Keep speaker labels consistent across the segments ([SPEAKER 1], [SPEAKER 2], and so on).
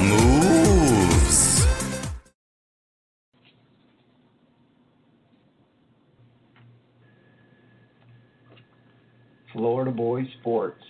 [SPEAKER 1] moves.
[SPEAKER 2] Florida Boy Sports.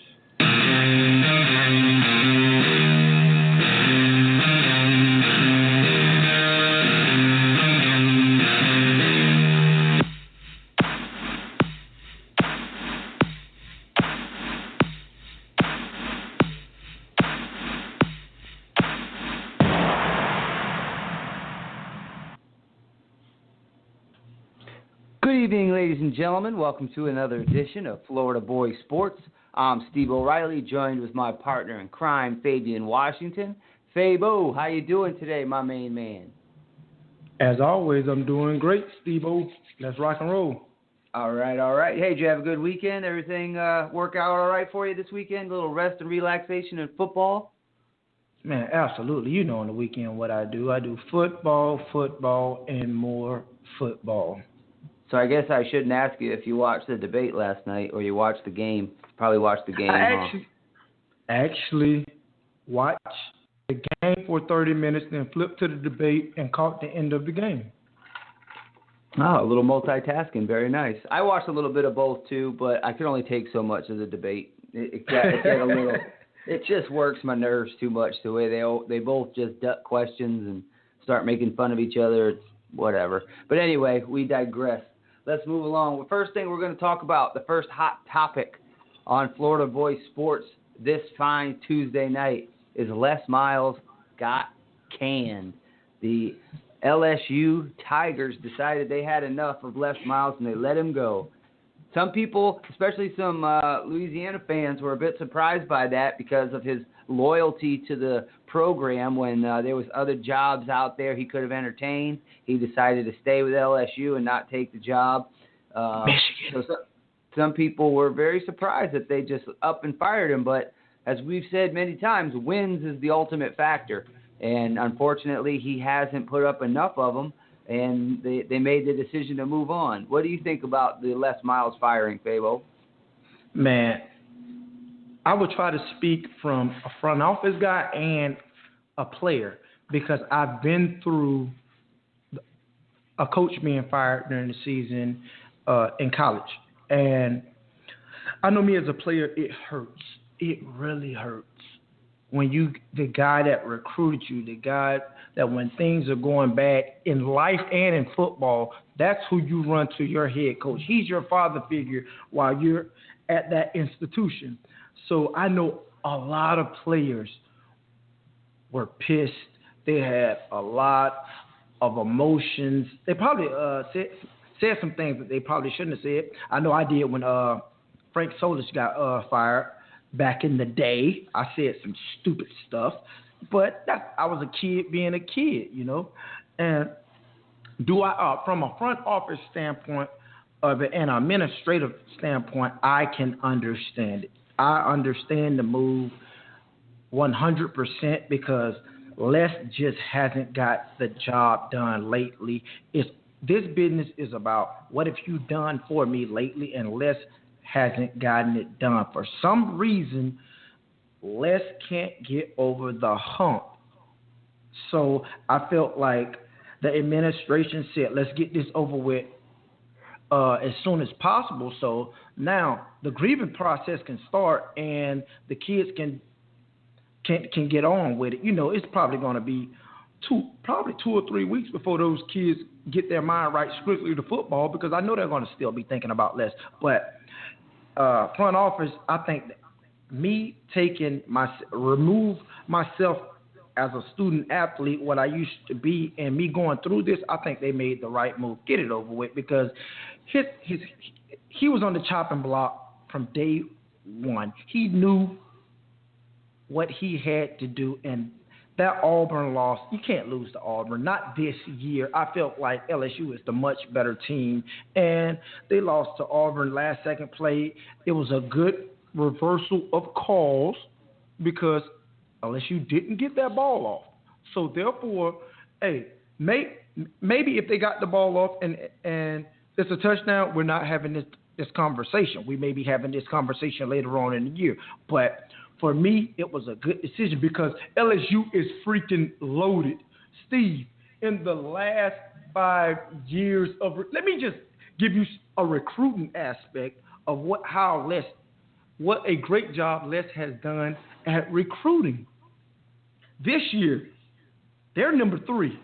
[SPEAKER 3] Good evening, ladies and gentlemen. Welcome to another edition of Florida Boy Sports. I'm Steve O'Reilly, joined with my partner in crime, Fabian Washington. Fabo, how you doing today, my main man?
[SPEAKER 4] As always, I'm doing great, Steve-O. Let's rock and roll.
[SPEAKER 3] All right. Hey, did you have a good weekend? Everything work out all right for you this weekend? A little rest and relaxation in football?
[SPEAKER 4] Man, absolutely. You know on the weekend what I do. I do football, and more football.
[SPEAKER 3] So I guess I shouldn't ask you if you watched the debate last night or you watched the game. Probably watched the game,
[SPEAKER 4] I actually watched the game for 30 minutes, then flipped to the debate and caught the end of the game.
[SPEAKER 3] Oh, a little multitasking. Very nice. I watched a little bit of both, too, but I could only take so much of the debate. It got a little... It just works my nerves too much, the way they both just duck questions and start making fun of each other. It's whatever. But anyway, we digress. Let's move along. The first thing we're going to talk about, the first hot topic on Florida Boy Sports this fine Tuesday night, is Les Miles got canned. The LSU Tigers decided they had enough of Les Miles and they let him go. Some people, especially some Louisiana fans, were a bit surprised by that because of his loyalty to the program. When there was other jobs out there he could have entertained, he decided to stay with LSU and not take the job.
[SPEAKER 4] Michigan.
[SPEAKER 3] So some people were very surprised that they just up and fired him. But as we've said many times, wins is the ultimate factor. And unfortunately, he hasn't put up enough of them. And they made the decision to move on. What do you think about the Les Miles firing, Fabo?
[SPEAKER 4] Man, I would try to speak from a front office guy and a player because I've been through a coach being fired during the season in college. And I know me as a player, it hurts. It really hurts. When the guy that recruited you, the guy that when things are going bad in life and in football, that's who you run to, your head coach. He's your father figure while you're at that institution. So I know a lot of players were pissed. They had a lot of emotions. They probably said some things that they probably shouldn't have said. I know I did when Frank Solich got fired. Back in the day, I said some stupid stuff, but I was a kid being a kid, you know. And from a front office standpoint of it and an administrative standpoint, I can understand it. I understand the move 100% because Les just hasn't got the job done lately. This business is about what have you done for me lately, and Les hasn't gotten it done. For some reason, Les can't get over the hump. So I felt like the administration said, let's get this over with as soon as possible. So now the grieving process can start and the kids can get on with it. You know, it's probably going to be two or 3 weeks before those kids get their mind right strictly to football, because I know they're going to still be thinking about Les. But front office, I think that me remove myself as a student athlete, what I used to be, and me going through this, I think they made the right move. Get it over with, because he was on the chopping block from day one. He knew what he had to do, and that Auburn loss, you can't lose to Auburn, not this year. I felt like LSU is the much better team, and they lost to Auburn last second play. It was a good reversal of calls because LSU didn't get that ball off. So therefore, hey, maybe if they got the ball off and it's a touchdown, we're not having this conversation. We may be having this conversation later on in the year. But For me, it was a good decision because LSU is freaking loaded. Steve, in the last 5 years of, let me just give you a recruiting aspect of what a great job Les has done at recruiting. This year, they're number 3.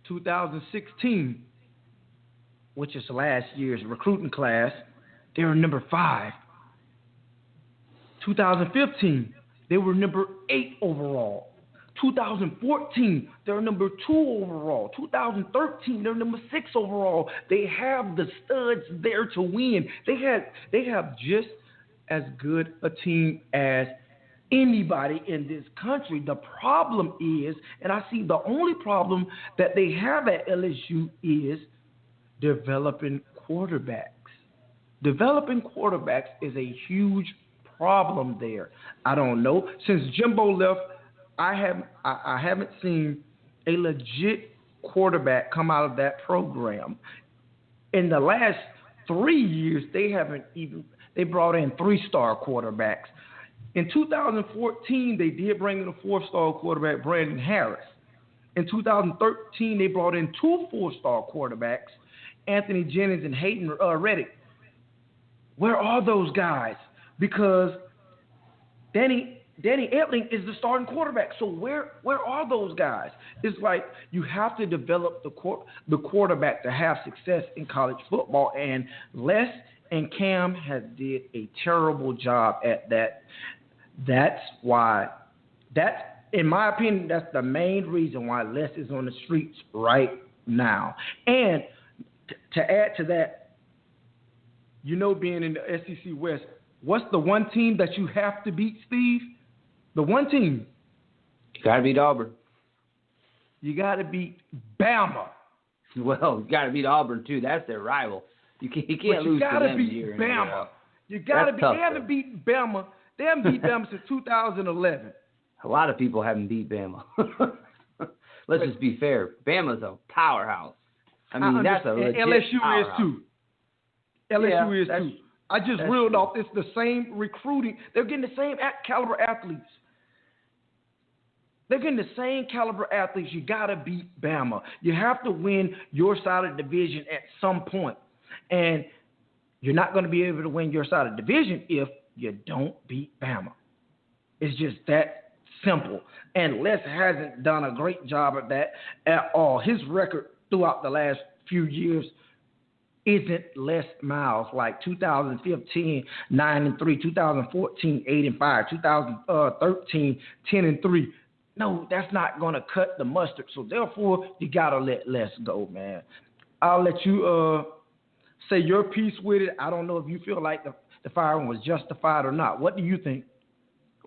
[SPEAKER 4] 2016, which is last year's recruiting class, they were number 5. 2015, they were number 8 overall. 2014, they're number 2 overall. 2013, they're number 6 overall. They have the studs there to win. They have just as good a team as anybody in this country. The problem is, and I see the only problem that they have at LSU is developing quarterbacks. Developing quarterbacks is a huge problem there. I don't know. Since Jimbo left, I haven't seen a legit quarterback come out of that program. In the last 3 years, they brought in 3-star quarterbacks. In 2014, they did bring in a 4-star quarterback, Brandon Harris. In 2013, they brought in 2 4-star quarterbacks, Anthony Jennings and Hayden Reddick. Where are those guys? Because Danny Etling is the starting quarterback. So where are those guys? It's like you have to develop the quarterback to have success in college football, and Les and Cam did a terrible job at that. That's why, in my opinion, that's the main reason why Les is on the streets right now. And to add to that, being in the SEC West, what's the one team that you have to beat, Steve? The one team.
[SPEAKER 3] You got to beat Auburn.
[SPEAKER 4] You got to beat Bama.
[SPEAKER 3] Well, you got to beat Auburn, too. That's their rival. You can't lose to them year in and year out.
[SPEAKER 4] You got to beat. They haven't beaten Bama. They haven't beat Bama since 2011.
[SPEAKER 3] A lot of people haven't beat Bama. Let's just be fair. Bama's a powerhouse. I mean, that's a legit
[SPEAKER 4] LSU
[SPEAKER 3] powerhouse.
[SPEAKER 4] is too. LSU is too. I just reeled off. It's the same recruiting. They're getting the same caliber athletes. They're getting the same caliber athletes. You got to beat Bama. You have to win your side of the division at some point. And you're not going to be able to win your side of the division if you don't beat Bama. It's just that simple. And Les hasn't done a great job at that at all. His record throughout the last few years isn't Les Miles, like 2015, 9-3, 2014, 8-5, 2013, 10-3. No, that's not going to cut the mustard. So therefore, you got to let Les go, man. I'll let you say your piece with it. I don't know if you feel like the firing was justified or not. What do you think?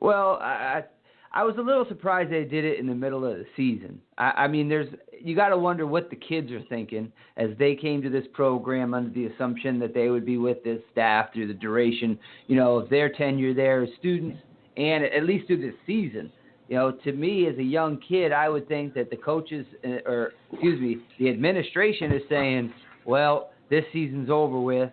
[SPEAKER 3] Well, I was a little surprised they did it in the middle of the season. I mean, you got to wonder what the kids are thinking as they came to this program under the assumption that they would be with this staff through the duration, of their tenure there as students and at least through this season. To me as a young kid, I would think that the coaches, the administration is saying, well, this season's over with.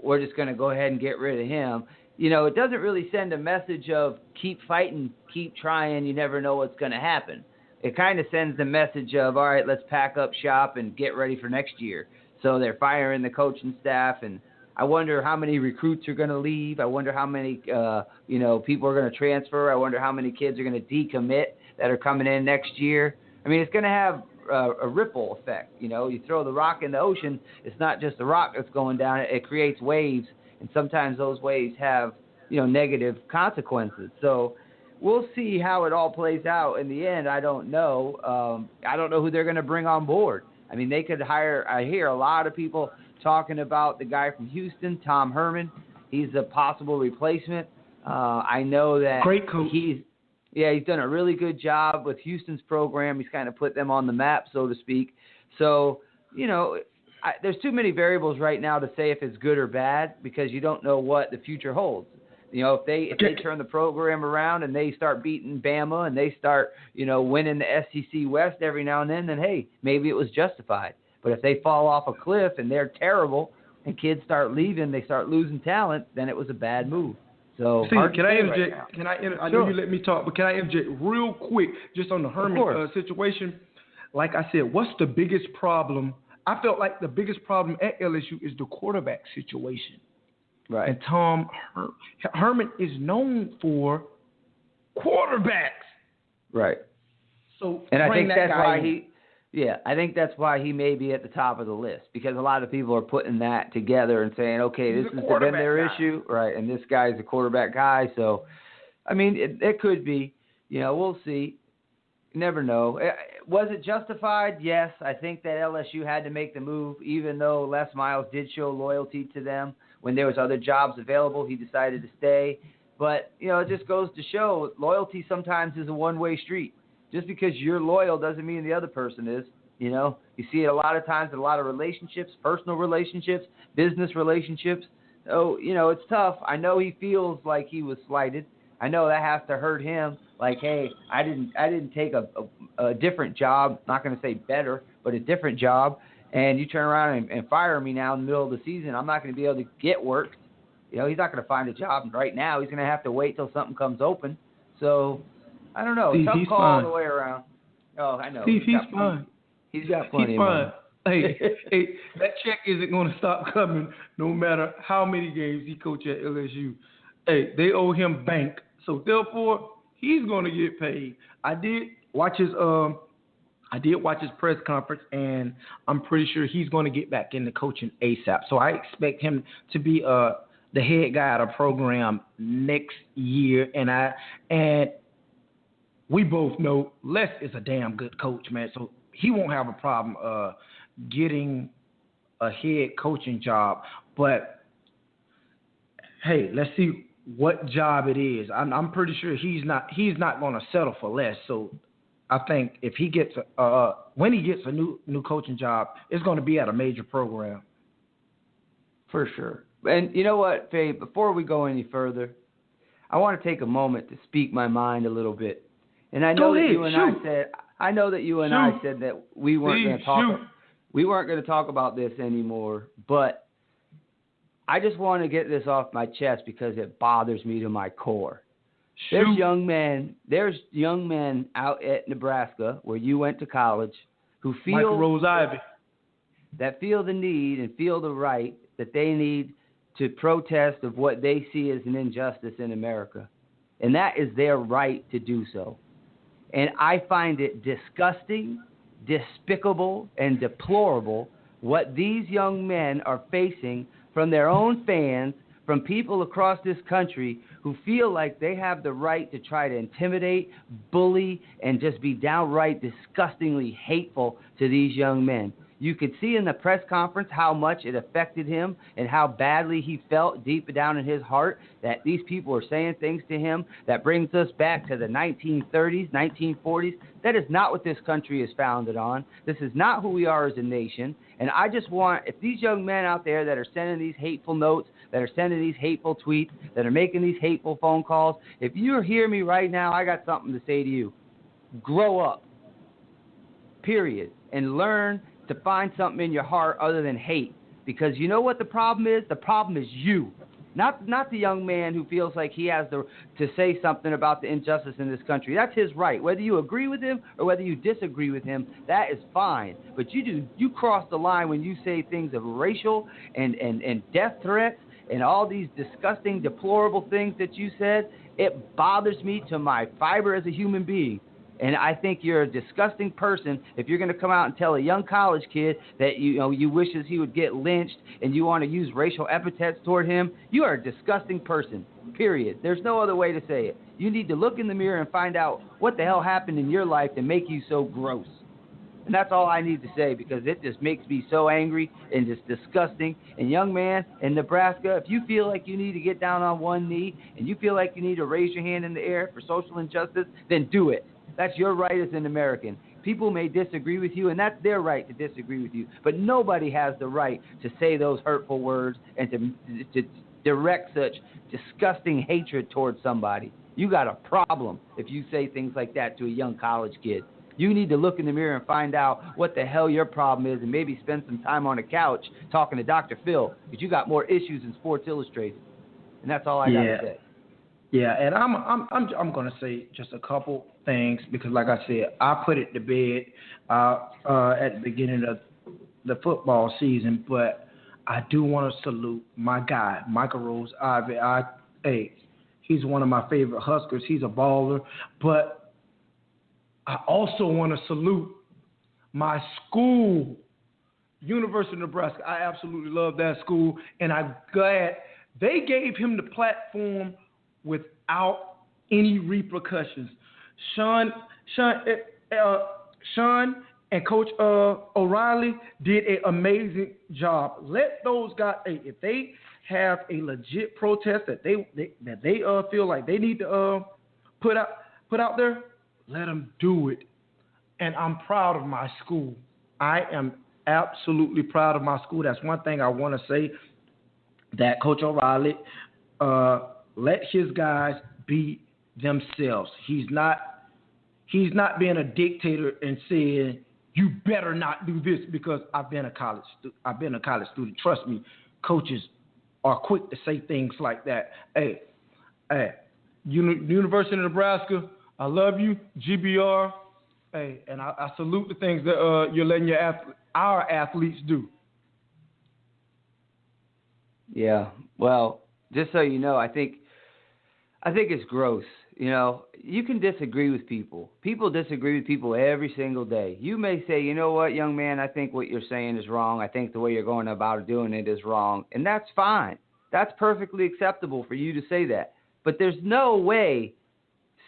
[SPEAKER 3] We're just going to go ahead and get rid of him. It doesn't really send a message of keep fighting, keep trying, you never know what's going to happen. It kind of sends the message of, all right, let's pack up shop and get ready for next year. So they're firing the coaching staff, and I wonder how many recruits are going to leave. I wonder how many, people are going to transfer. I wonder how many kids are going to decommit that are coming in next year. I mean, it's going to have a ripple effect. You throw the rock in the ocean, it's not just the rock that's going down. It creates waves. And sometimes those waves have, negative consequences. So we'll see how it all plays out in the end. I don't know. I don't know who they're going to bring on board. I mean, they could hire – I hear a lot of people talking about the guy from Houston, Tom Herman. He's a possible replacement. I know that –
[SPEAKER 4] great coach.
[SPEAKER 3] He's done a really good job with Houston's program. He's kind of put them on the map, so to speak. So, there's too many variables right now to say if it's good or bad because you don't know what the future holds. If they turn the program around and they start beating Bama and they start, winning the SEC West every now and then hey, maybe it was justified. But if they fall off a cliff and they're terrible and kids start leaving, they start losing talent, then it was a bad move. So
[SPEAKER 1] See,
[SPEAKER 3] hard to
[SPEAKER 1] can I
[SPEAKER 3] say
[SPEAKER 1] interject?
[SPEAKER 3] right now.
[SPEAKER 1] I
[SPEAKER 3] Sure.
[SPEAKER 1] know you let me talk, but can I interject real quick just on the Herman situation? Like I said, what's the biggest problem? I felt like the biggest problem at LSU is the quarterback situation.
[SPEAKER 3] Right.
[SPEAKER 1] And Tom Herman is known for quarterbacks.
[SPEAKER 3] Right.
[SPEAKER 1] So
[SPEAKER 3] and I think that's why
[SPEAKER 1] in.
[SPEAKER 3] I think that's why he may be at the top of the list, because a lot of people are putting that together and saying, okay,
[SPEAKER 1] He's
[SPEAKER 3] this
[SPEAKER 1] a
[SPEAKER 3] has been their
[SPEAKER 1] guy.
[SPEAKER 3] issue, right? And this guy's a quarterback guy. So, I mean, it could be. We'll see. You never know. Was it justified? Yes. I think that LSU had to make the move, even though Les Miles did show loyalty to them. When there was other jobs available, he decided to stay. But, it just goes to show loyalty sometimes is a one-way street. Just because you're loyal doesn't mean the other person is. You see it a lot of times in a lot of relationships, personal relationships, business relationships. So, it's tough. I know he feels like he was slighted. I know that has to hurt him. Like, hey, I didn't take a different job. Not going to say better, but a different job. And you turn around and fire me now in the middle of the season. I'm not going to be able to get work. He's not going to find a job right now. He's going to have to wait till something comes open. So, I don't know.
[SPEAKER 1] Steve,
[SPEAKER 3] tough call
[SPEAKER 1] fine.
[SPEAKER 3] all the way around. Oh, I know.
[SPEAKER 1] Steve, he's fine.
[SPEAKER 3] He's got plenty
[SPEAKER 1] He's
[SPEAKER 3] of
[SPEAKER 1] fine.
[SPEAKER 3] money.
[SPEAKER 1] Hey, that check isn't going to stop coming no matter how many games he coached at LSU. Hey, they owe him bank. So, therefore, he's going to get paid. I did watch his press conference, and I'm pretty sure he's going to get back into coaching ASAP. So I expect him to be the head guy at a program next year. And we both know Les is a damn good coach, man. So he won't have a problem getting a head coaching job. But hey, let's see what job it is. I'm pretty sure he's not going to settle for less. So I think if he gets when he gets a new coaching job, it's going to be at a major program.
[SPEAKER 3] For sure. And you know what, Faye? Before we go any further, I want to take a moment to speak my mind a little bit. And I know that you and I said that we weren't going to talk. We weren't going to talk about this anymore, but I just want to get this off my chest because it bothers me to my core. There's young men out at Nebraska where you went to college who feel
[SPEAKER 1] Michael Rose Ivy,
[SPEAKER 3] that feel the need and feel the right that they need to protest of what they see as an injustice in America. And that is their right to do so. And I find it disgusting, despicable, and deplorable what these young men are facing from their own fans, from people across this country who feel like they have the right to try to intimidate, bully, and just be downright disgustingly hateful to these young men. You could see in the press conference how much it affected him and how badly he felt deep down in his heart that these people are saying things to him that brings us back to the 1930s, 1940s. That is not what this country is founded on. This is not who we are as a nation. And I just want, if these young men out there that are sending these hateful notes, that are sending these hateful tweets, that are making these hateful phone calls, if you hear me right now, I got something to say to you. Grow up. Period. And learn to find something in your heart other than hate. Because you know what the problem is? The problem is you. Not the young man who feels like he has to say something about the injustice in this country. That's his right. Whether you agree with him or whether you disagree with him, that is fine. But you cross the line when you say things of racial and death threats and all these disgusting, deplorable things that you said. It bothers me to my fiber as a human being. And I think you're a disgusting person if you're going to come out and tell a young college kid that you wishes he would get lynched and you want to use racial epithets toward him. You are a disgusting person, period. There's no other way to say it. You need to look in the mirror and find out what the hell happened in your life to make you so gross. And that's all I need to say because it just makes me so angry and just disgusting. And young man in Nebraska, if you feel like you need to get down on one knee and you feel like you need to raise your hand in the air for social injustice, then do it. That's your right as an American. People may disagree with you, and that's their right to disagree with you. But nobody has the right to say those hurtful words and to direct such disgusting hatred towards somebody. You got a problem if you say things like that to a young college kid. You need to look in the mirror and find out what the hell your problem is and maybe spend some time on a couch talking to Dr. Phil because you got more issues than Sports Illustrated. And that's all I got to say.
[SPEAKER 4] Yeah, and I'm gonna say just a couple things because, like I said, I put it to bed at the beginning of the football season, but I do want to salute my guy, Michael Rose Ivy. Hey, he's one of my favorite Huskers. He's a baller, but I also want to salute my school, University of Nebraska. I absolutely love that school, and I'm glad they gave him the platform without any repercussions. Sean, Sean and Coach O'Reilly did an amazing job. Let those guys, if they have a legit protest that they feel like they need to put out there, let them do it. And I'm proud of my school. I am absolutely proud of my school. That's one thing I want to say, that Coach O'Reilly let his guys be themselves. He's not being a dictator and saying you better not do this because I've been a college student. Trust me, coaches are quick to say things like that. Hey, University of Nebraska, I love you, GBR. Hey, and I salute the things that you're letting our athletes do.
[SPEAKER 3] Yeah. Well, just so you know, I think it's gross. You know, you can disagree with people. People disagree with people every single day. You may say, you know what, young man, I think what you're saying is wrong. I think the way you're going about doing it is wrong. And that's fine. That's perfectly acceptable for you to say that. But there's no way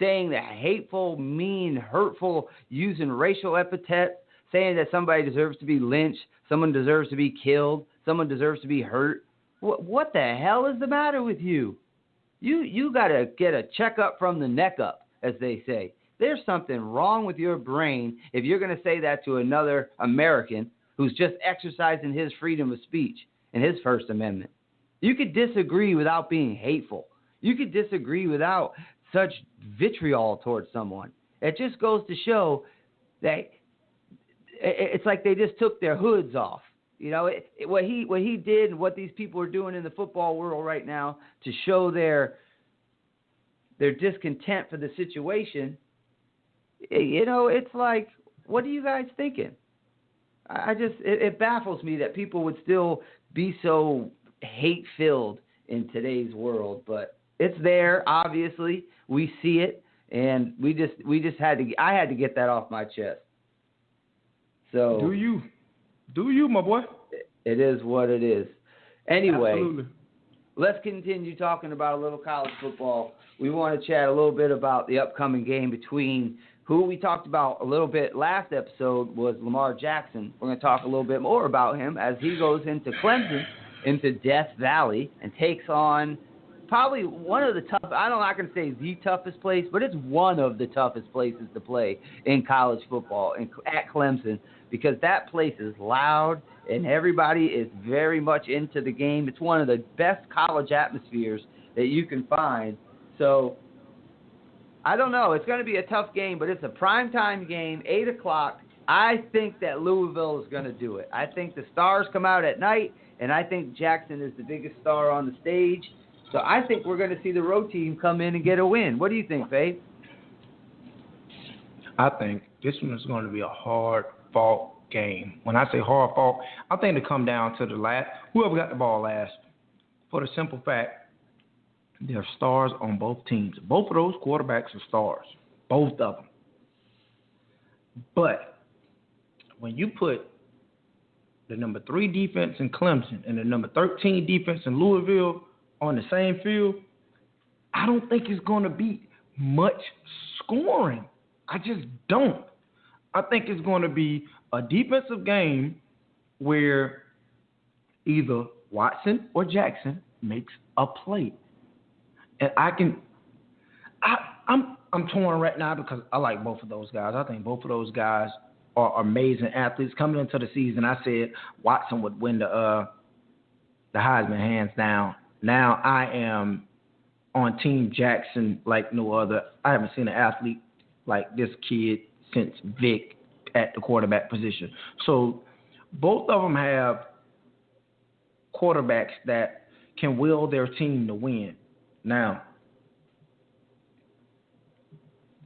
[SPEAKER 3] saying that hateful, mean, hurtful, using racial epithets, saying that somebody deserves to be lynched, someone deserves to be killed, someone deserves to be hurt. What the hell is the matter with you? You got to get a checkup from the neck up, as they say. There's something wrong with your brain if you're going to say that to another American who's just exercising his freedom of speech and his First Amendment. You could disagree without being hateful. You could disagree without such vitriol towards someone. It just goes to show that it's like they just took their hoods off. You know, what he did and what these people are doing in the football world right now to show their discontent for the situation, you know, it's like, what are you guys thinking? It baffles me that people would still be so hate-filled in today's world, but it's there, obviously. We see it, and I had to get that off my chest. So
[SPEAKER 1] Do you, my boy?
[SPEAKER 3] It is what it is. Anyway,
[SPEAKER 1] Absolutely.
[SPEAKER 3] Let's continue talking about a little college football. We want to chat a little bit about the upcoming game between who we talked about a little bit last episode was Lamar Jackson. We're going to talk a little bit more about him as he goes into Clemson, into Death Valley, and takes on probably one of the I'm not going to say the toughest place, but it's one of the toughest places to play in college football at Clemson, because that place is loud and everybody is very much into the game. It's one of the best college atmospheres that you can find. So I don't know. It's going to be a tough game, but it's a primetime game, 8 o'clock. I think that Louisville is going to do it. I think the stars come out at night, and I think Jackson is the biggest star on the stage. So I think we're going to see the road team come in and get a win. What do you think, Faith?
[SPEAKER 1] I think this one is going to be a hard-fought game. When I say hard-fought, I think it come down to the last, whoever got the ball last. For the simple fact, there are stars on both teams. Both of those quarterbacks are stars, both of them. But when you put the number 3 defense in Clemson and the number 13 defense in Louisville on the same field, I don't think it's going to be much scoring. I just don't. I think it's going to be a defensive game where either Watson or Jackson makes a play. And I'm torn right now because I like both of those guys. I think both of those guys are amazing athletes. Coming into the season, I said Watson would win the Heisman hands down. Now I am on Team Jackson like no other. I haven't seen an athlete like this kid since Vic at the quarterback position. So both of them have quarterbacks that can will their team to win. Now,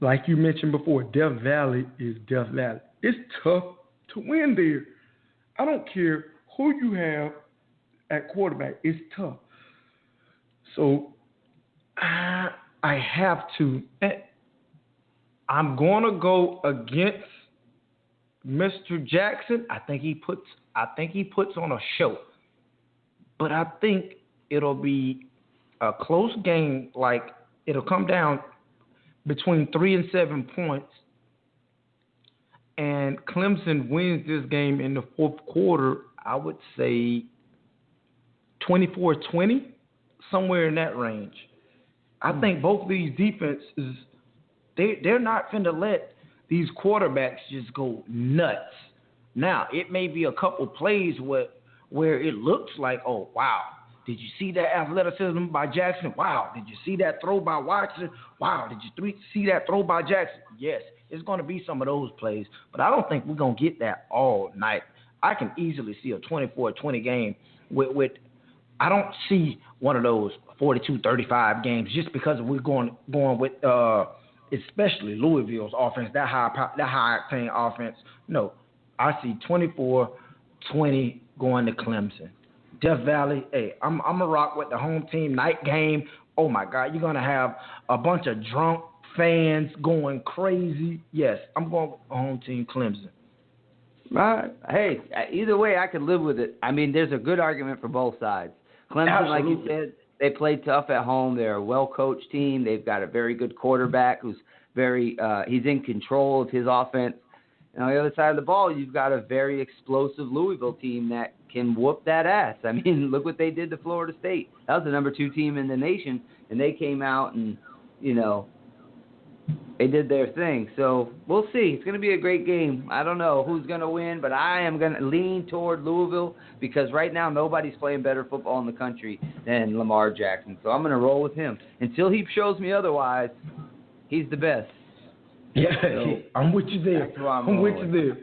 [SPEAKER 1] like you mentioned before, Death Valley is Death Valley. It's tough to win there. I don't care who you have at quarterback. It's tough. So I have to. I'm going to go against Mr. Jackson. I think he puts on a show. But I think it'll be a close game. Like, it'll come down between 3 and 7 points. And Clemson wins this game in the fourth quarter, I would say 24-20, somewhere in that range. I think both of these defenses, they're not finna let these quarterbacks just go nuts. Now, it may be a couple plays where it looks like, oh, wow, did you see that athleticism by Jackson? Wow, did you see that throw by Watson? Wow, did you see that throw by Jackson? Yes, it's going to be some of those plays, but I don't think we're going to get that all night. I can easily see a 24-20 game with I don't see one of those 42-35 games just because we're going with especially Louisville's offense, that high octane offense. No, I see 24-20 going to Clemson. Death Valley, hey, I'm gonna rock with the home team night game. Oh my God, you're gonna have a bunch of drunk fans going crazy. Yes, I'm going with home team Clemson.
[SPEAKER 3] Hey, either way, I could live with it. I mean, there's a good argument for both sides. Clemson,
[SPEAKER 1] Absolutely.
[SPEAKER 3] like you said, they play tough at home. They're a well-coached team. They've got a very good quarterback who's he's in control of his offense. And on the other side of the ball, you've got a very explosive Louisville team that can whoop that ass. I mean, look what they did to Florida State. That was the number 2 team in the nation, and they came out and, they did their thing. So we'll see. It's going to be a great game. I don't know who's going to win, but I am going to lean toward Louisville because right now nobody's playing better football in the country than Lamar Jackson. So I'm going to roll with him. Until he shows me otherwise, he's the best.
[SPEAKER 1] Yeah,
[SPEAKER 3] So
[SPEAKER 1] I'm with you there.
[SPEAKER 3] that's who I'm
[SPEAKER 1] with
[SPEAKER 3] rolling.
[SPEAKER 1] you there.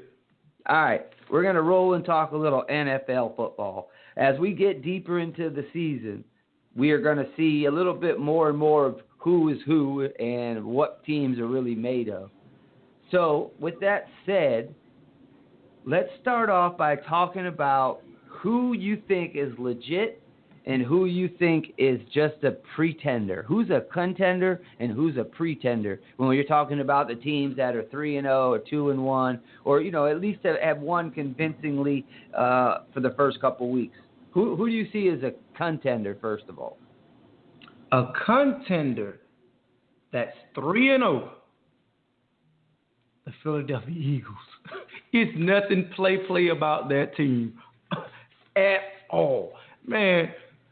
[SPEAKER 3] All right, we're going to roll and talk a little NFL football. As we get deeper into the season, we are going to see a little bit more and more of who is who and what teams are really made of. So with that said, let's start off by talking about who you think is legit and who you think is just a pretender. Who's a contender and who's a pretender when you're talking about the teams that are 3-0 or 2-1 or, at least have won convincingly for the first couple weeks. Who do you see as a contender, first of all?
[SPEAKER 1] A contender that's 3-0, the Philadelphia Eagles. It's nothing play about that team at all. Man,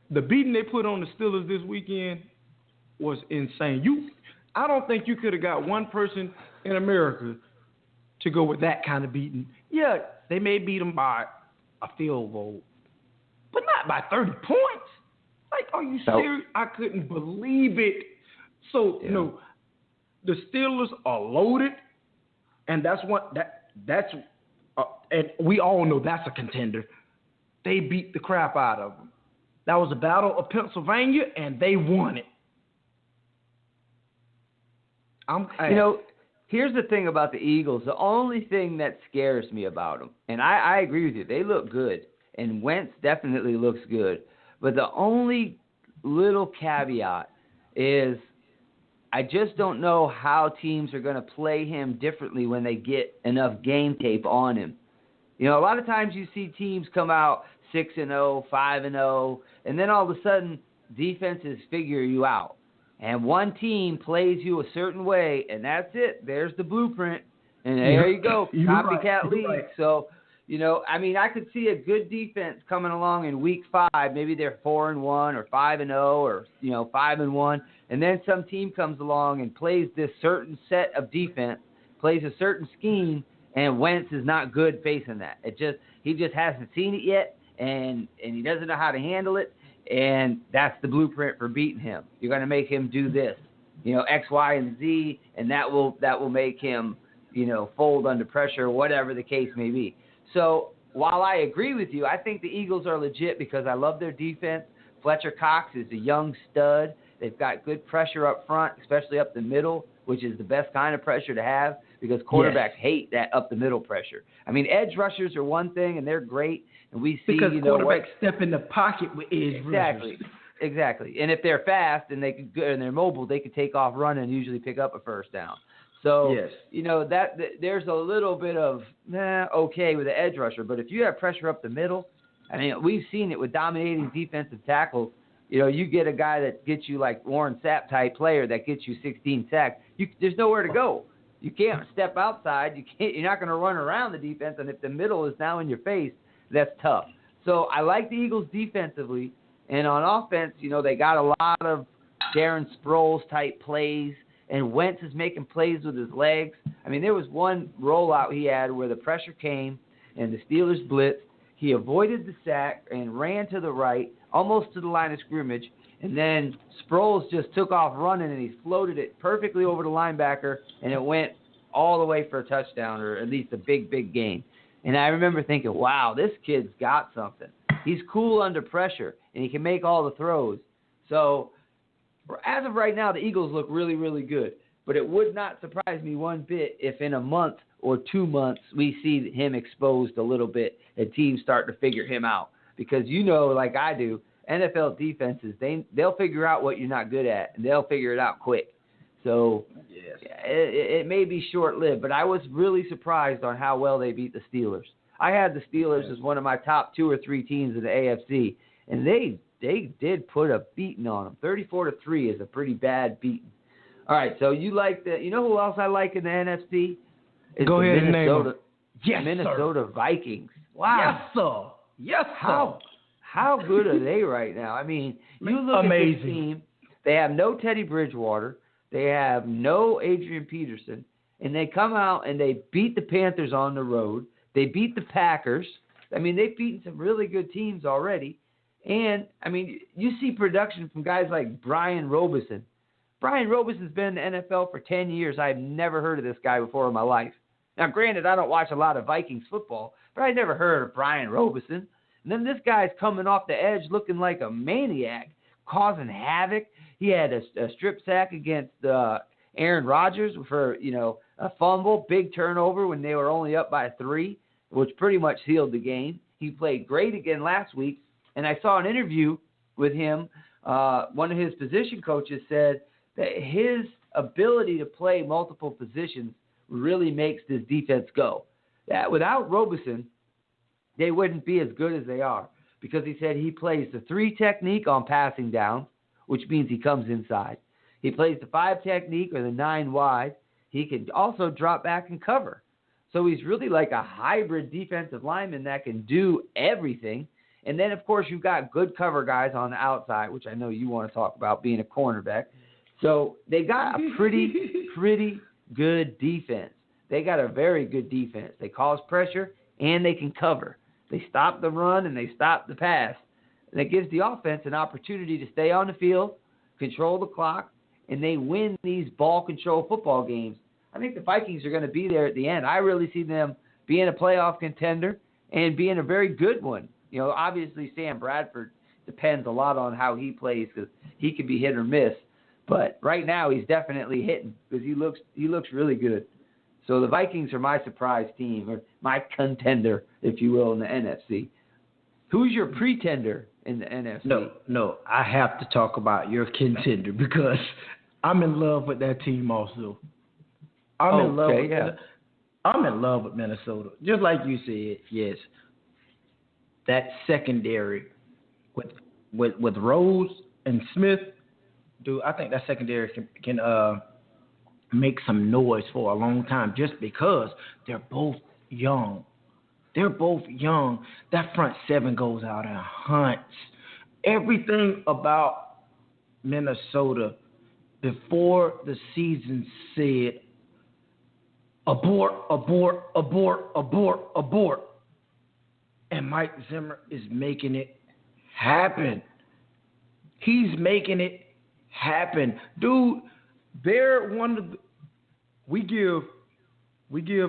[SPEAKER 1] the beating they put on the Steelers this weekend was insane. I don't think you could have got one person in America to go with that kind of beating. Yeah, they may beat them by a field goal, but not by 30 points. Like, are you serious? I couldn't believe it. So, the Steelers are loaded, and and we all know that's a contender. They beat the crap out of them. That was the Battle of Pennsylvania, and they won it.
[SPEAKER 3] Here's the thing about the Eagles. The only thing that scares me about them, and I agree with you, they look good, and Wentz definitely looks good. But the only little caveat is I just don't know how teams are going to play him differently when they get enough game tape on him. A lot of times you see teams come out 6-0, 5-0, and then all of a sudden defenses figure you out. And one team plays you a certain way, and that's it. There's the blueprint, and there you go, copycat league. Right. So, I could see a good defense coming along in week 5. Maybe they're 4-1 or 5-0 or 5-1, and then some team comes along and plays this certain set of defense, plays a certain scheme, and Wentz is not good facing that. He just hasn't seen it yet, and he doesn't know how to handle it, and that's the blueprint for beating him. You're going to make him do this, X, Y, and Z, and that will make him, fold under pressure, whatever the case may be. So while I agree with you, I think the Eagles are legit because I love their defense. Fletcher Cox is a young stud. They've got good pressure up front, especially up the middle which is the best kind of pressure to have because quarterbacks hate that up the middle pressure. I mean, edge rushers are one thing, and they're great, and we see
[SPEAKER 4] because quarterbacks step in the pocket with edge rushers.
[SPEAKER 3] Exactly. And if they're fast and and they're mobile, they can take off running and usually pick up a first down. So, that there's a little bit of okay with the edge rusher, but if you have pressure up the middle, I mean, we've seen it with dominating defensive tackles. You get a guy that gets you like Warren Sapp type player that gets you 16 sacks. There's nowhere to go. You can't step outside. You're not going to run around the defense, and if the middle is now in your face, that's tough. So I like the Eagles defensively, and on offense, they got a lot of Darren Sproles type plays. And Wentz is making plays with his legs. I mean, there was one rollout he had where the pressure came and the Steelers blitzed. He avoided the sack and ran to the right, almost to the line of scrimmage. And then Sproles just took off running, and he floated it perfectly over the linebacker, and it went all the way for a touchdown, or at least a big, big gain. And I remember thinking, wow, this kid's got something. He's cool under pressure, and he can make all the throws. So as of right now, the Eagles look really, really good. But it would not surprise me one bit if in a month or 2 months we see him exposed a little bit and teams start to figure him out. Because like I do, NFL defenses, they'll figure out what you're not good at, and they'll figure it out quick. So it may be short-lived, but I was really surprised on how well they beat the Steelers. I had the Steelers as one of my top 2 or 3 teams in the AFC, and they did put a beating on them. 34-3 is a pretty bad beating. All right, so you like who else I like in the NFC?
[SPEAKER 1] Go ahead and name them.
[SPEAKER 4] Yes,
[SPEAKER 3] Minnesota
[SPEAKER 4] sir.
[SPEAKER 3] Vikings. Wow.
[SPEAKER 4] Yes, sir. Yes, sir.
[SPEAKER 3] How good are they right now? I mean, you look at this team. They have no Teddy Bridgewater. They have no Adrian Peterson. And they come out and they beat the Panthers on the road. They beat the Packers. I mean, they've beaten some really good teams already. And, I mean, you see production from guys like Brian Robison. Brian Robison's been in the NFL for 10 years. I've never heard of this guy before in my life. Now, granted, I don't watch a lot of Vikings football, but I never heard of Brian Robison. And then this guy's coming off the edge looking like a maniac, causing havoc. He had a strip sack against Aaron Rodgers for, a fumble, big turnover when they were only up by 3, which pretty much sealed the game. He played great again last week. And I saw an interview with him. One of his position coaches said that his ability to play multiple positions really makes this defense go. That without Robison, they wouldn't be as good as they are, because he said he plays the 3 technique on passing down, which means he comes inside. He plays the 5 technique or the 9 wide. He can also drop back and cover. So he's really like a hybrid defensive lineman that can do everything. And then, of course, you've got good cover guys on the outside, which I know you want to talk about being a cornerback. So they got a pretty good defense. They got a very good defense. They cause pressure, and they can cover. They stop the run, and they stop the pass. And it gives the offense an opportunity to stay on the field, control the clock, and they win these ball control football games. I think the Vikings are going to be there at the end. I really see them being a playoff contender and being a very good one. Obviously Sam Bradford depends a lot on how he plays, because he can be hit or miss. But right now he's definitely hitting, because he looks really good. So the Vikings are my surprise team, or my contender, if you will, in the NFC. Who's your pretender in the NFC?
[SPEAKER 4] No, I have to talk about your contender, because I'm in love with that team also. I'm in love with Minnesota. Just like you said, yes. That secondary with Rose and Smith, dude, I think that secondary can make some noise for a long time, just because they're both young. That front 7 goes out and hunts. Everything about Minnesota before the season said, abort, abort, abort, abort, abort. And Mike Zimmer is making it happen. He's making it happen. Dude, they're one of the – we give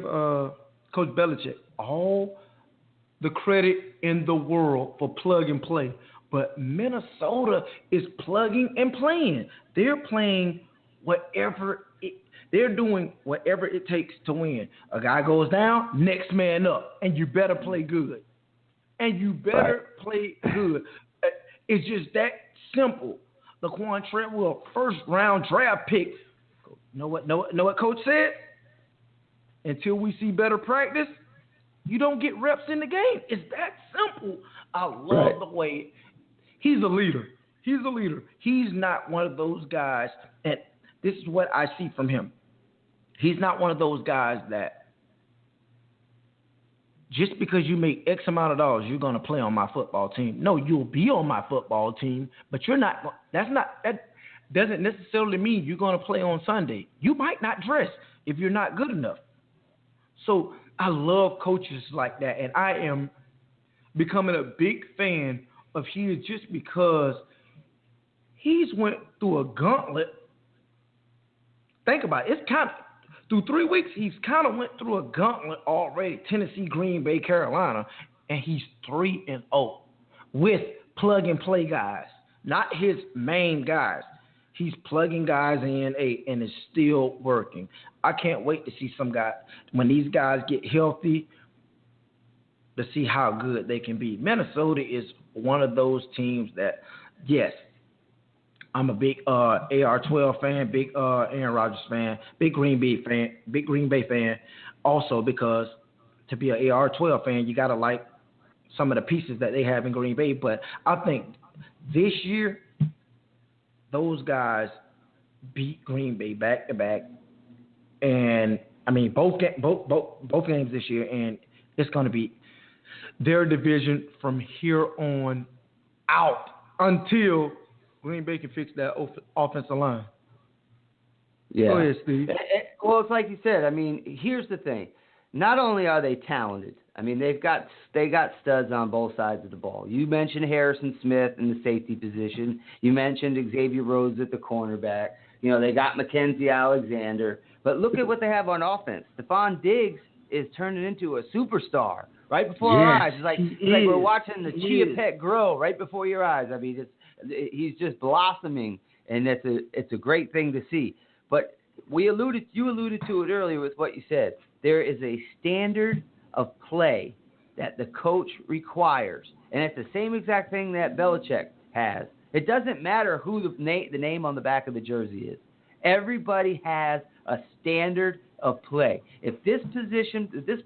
[SPEAKER 4] Coach Belichick all the credit in the world for plug and play. But Minnesota is plugging and playing. They're playing whatever They're doing whatever it takes to win. A guy goes down, next man up, and you better play good. And you better play good. It's just that simple. Laquan Treadwell, first-round draft pick. Know what Coach said? Until we see better practice, you don't get reps in the game. It's that simple. I love the way he's a leader. He's a leader. He's not one of those guys, and this is what I see from him. He's not one of those guys that just because you make X amount of dollars, you're going to play on my football team. No, you'll be on my football team, but you're not. That doesn't necessarily mean you're going to play on Sunday. You might not dress if you're not good enough. So I love coaches like that, and I am becoming a big fan of his just because he's went through a gauntlet. Think about it. It's kind of through 3 weeks. He's kind of went through a gauntlet already. Tennessee, Green Bay, Carolina, and he's 3-0 with plug and play guys, not his main guys. He's plugging guys in, and it's still working. I can't wait to see some guys when these guys get healthy to see how good they can be. Minnesota is one of those teams that, yes, I'm a big AR-12 fan, big Aaron Rodgers fan, big Green Bay fan. Also, because to be an AR-12 fan, you gotta like some of the pieces that they have in Green Bay. But I think this year, those guys beat Green Bay back to back, and I mean both games this year, and it's gonna be their division from here on out until Green Bay can fix that offensive line.
[SPEAKER 3] Yeah.
[SPEAKER 4] Go ahead, Steve.
[SPEAKER 3] Well, it's like you said. I mean, here's the thing. Not only are they talented, I mean, they got studs on both sides of the ball. You mentioned Harrison Smith in the safety position. You mentioned Xavier Rhodes at the cornerback. You know, they got Mackenzie Alexander. But look at what they have on offense. Stephon Diggs is turning into a superstar right before our eyes. It's like we're watching the chia pet grow right before your eyes. I mean, he's just blossoming, and it's a great thing to see. But you alluded to it earlier with what you said. There is a standard of play that the coach requires, and it's the same exact thing that Belichick has. It doesn't matter who the name on the back of the jersey is. Everybody has a standard of play. If this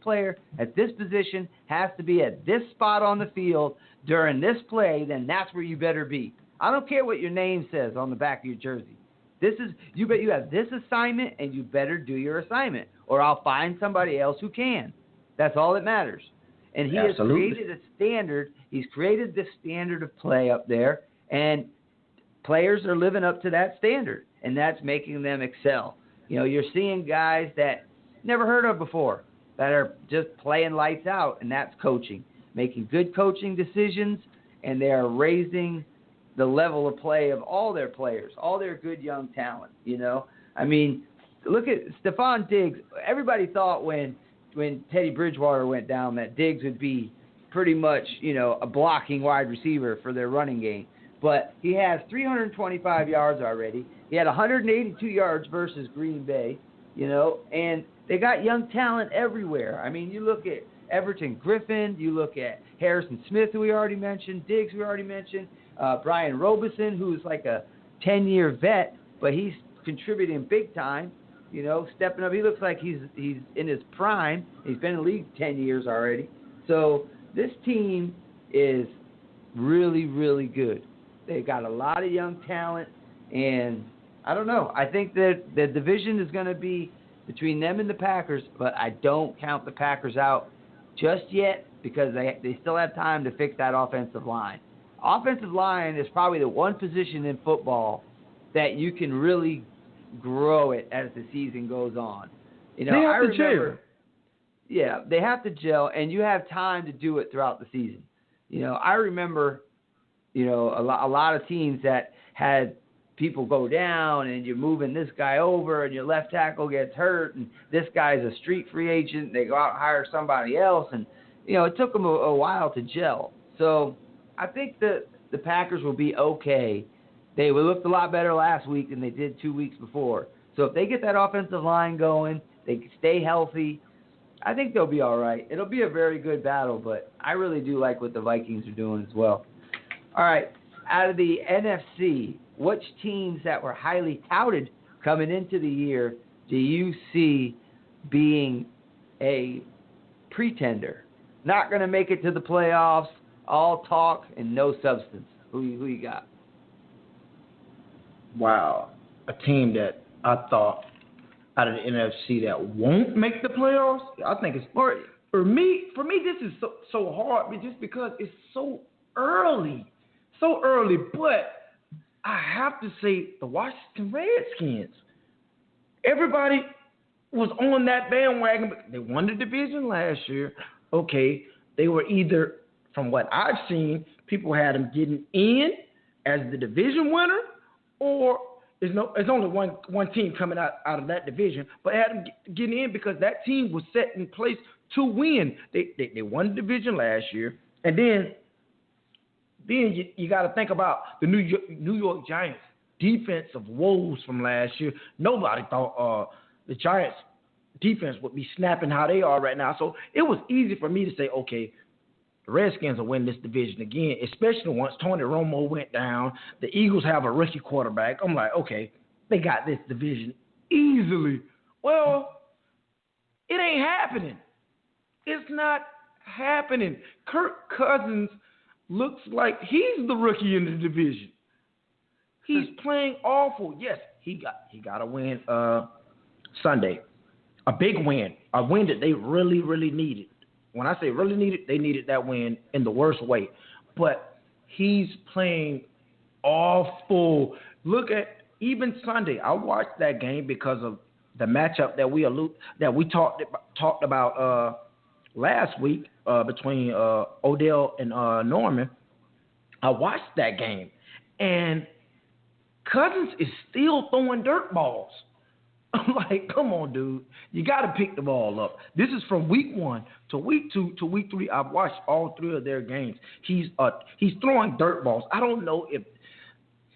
[SPEAKER 3] player at this position has to be at this spot on the field during this play, then that's where you better be. I don't care what your name says on the back of your jersey. You have this assignment, and you better do your assignment, or I'll find somebody else who can. That's all that matters. And he has created a standard. He's created this standard of play up there, and players are living up to that standard, and that's making them excel. You know, you're seeing guys that never heard of before that are just playing lights out, and that's coaching, making good coaching decisions, and they are raising the level of play of all their players, all their good young talent, you know. I mean, look at Stephon Diggs. Everybody thought when Teddy Bridgewater went down that Diggs would be pretty much, you know, a blocking wide receiver for their running game. But he has 325 yards already. He had 182 yards versus Green Bay, you know, and they got young talent everywhere. I mean, you look at Everton Griffin, you look at Harrison Smith, who we already mentioned, Diggs, we already mentioned, Brian Robeson, who's like a 10-year vet, but he's contributing big time, you know, stepping up. He looks like he's in his prime. He's been in the league 10 years already. So this team is really, really good. They've got a lot of young talent, and I don't know. I think that the division is going to be between them and the Packers, but I don't count the Packers out just yet because they still have time to fix that offensive line. Offensive line is probably the one position in football that you can really grow it as the season goes on. You know,
[SPEAKER 1] they have to gel.
[SPEAKER 3] Yeah, they have to gel, and you have time to do it throughout the season. You know, I remember, you know, a lot of teams that had people go down, and you're moving this guy over, and your left tackle gets hurt, and this guy's a street free agent. They go out and hire somebody else, and, you know, it took them a while to gel. So I think that the Packers will be okay. They looked a lot better last week than they did 2 weeks before. So if they get that offensive line going, they stay healthy, I think they'll be all right. It'll be a very good battle, but I really do like what the Vikings are doing as well. All right, out of the NFC, which teams that were highly touted coming into the year do you see being a pretender? Not going to make it to the playoffs, all talk and no substance. Who you got?
[SPEAKER 4] Wow. A team that I thought out of the NFC that won't make the playoffs, I think it's for me, this is so hard just because it's so early. But I have to say the Washington Redskins. Everybody was on that bandwagon. They won the division last year. Okay, they were either, from what I've seen, people had them getting in as the division winner, or it's only one team coming out of that division, but had them getting in because that team was set in place to win. They won the division last year, and then you got to think about the New York Giants defensive woes from last year. Nobody thought the Giants defense would be snapping how they are right now. So it was easy for me to say, okay, the Redskins will win this division again, especially once Tony Romo went down. The Eagles have a rookie quarterback. I'm like, okay, they got this division easily. Well, it ain't happening. It's not happening. Kirk Cousins looks like he's the rookie in the division. He's playing awful. Yes, he got a win Sunday. A big win. A win that they really, really needed. When I say really needed, they needed that win in the worst way. But he's playing awful. Look at even Sunday. I watched that game because of the matchup that we talked about last week between Odell and Norman. I watched that game, and Cousins is still throwing dirt balls. I'm like, come on, dude. You got to pick the ball up. This is from week 1 to week 2 to week 3. I've watched all 3 of their games. He's throwing dirt balls. I don't know if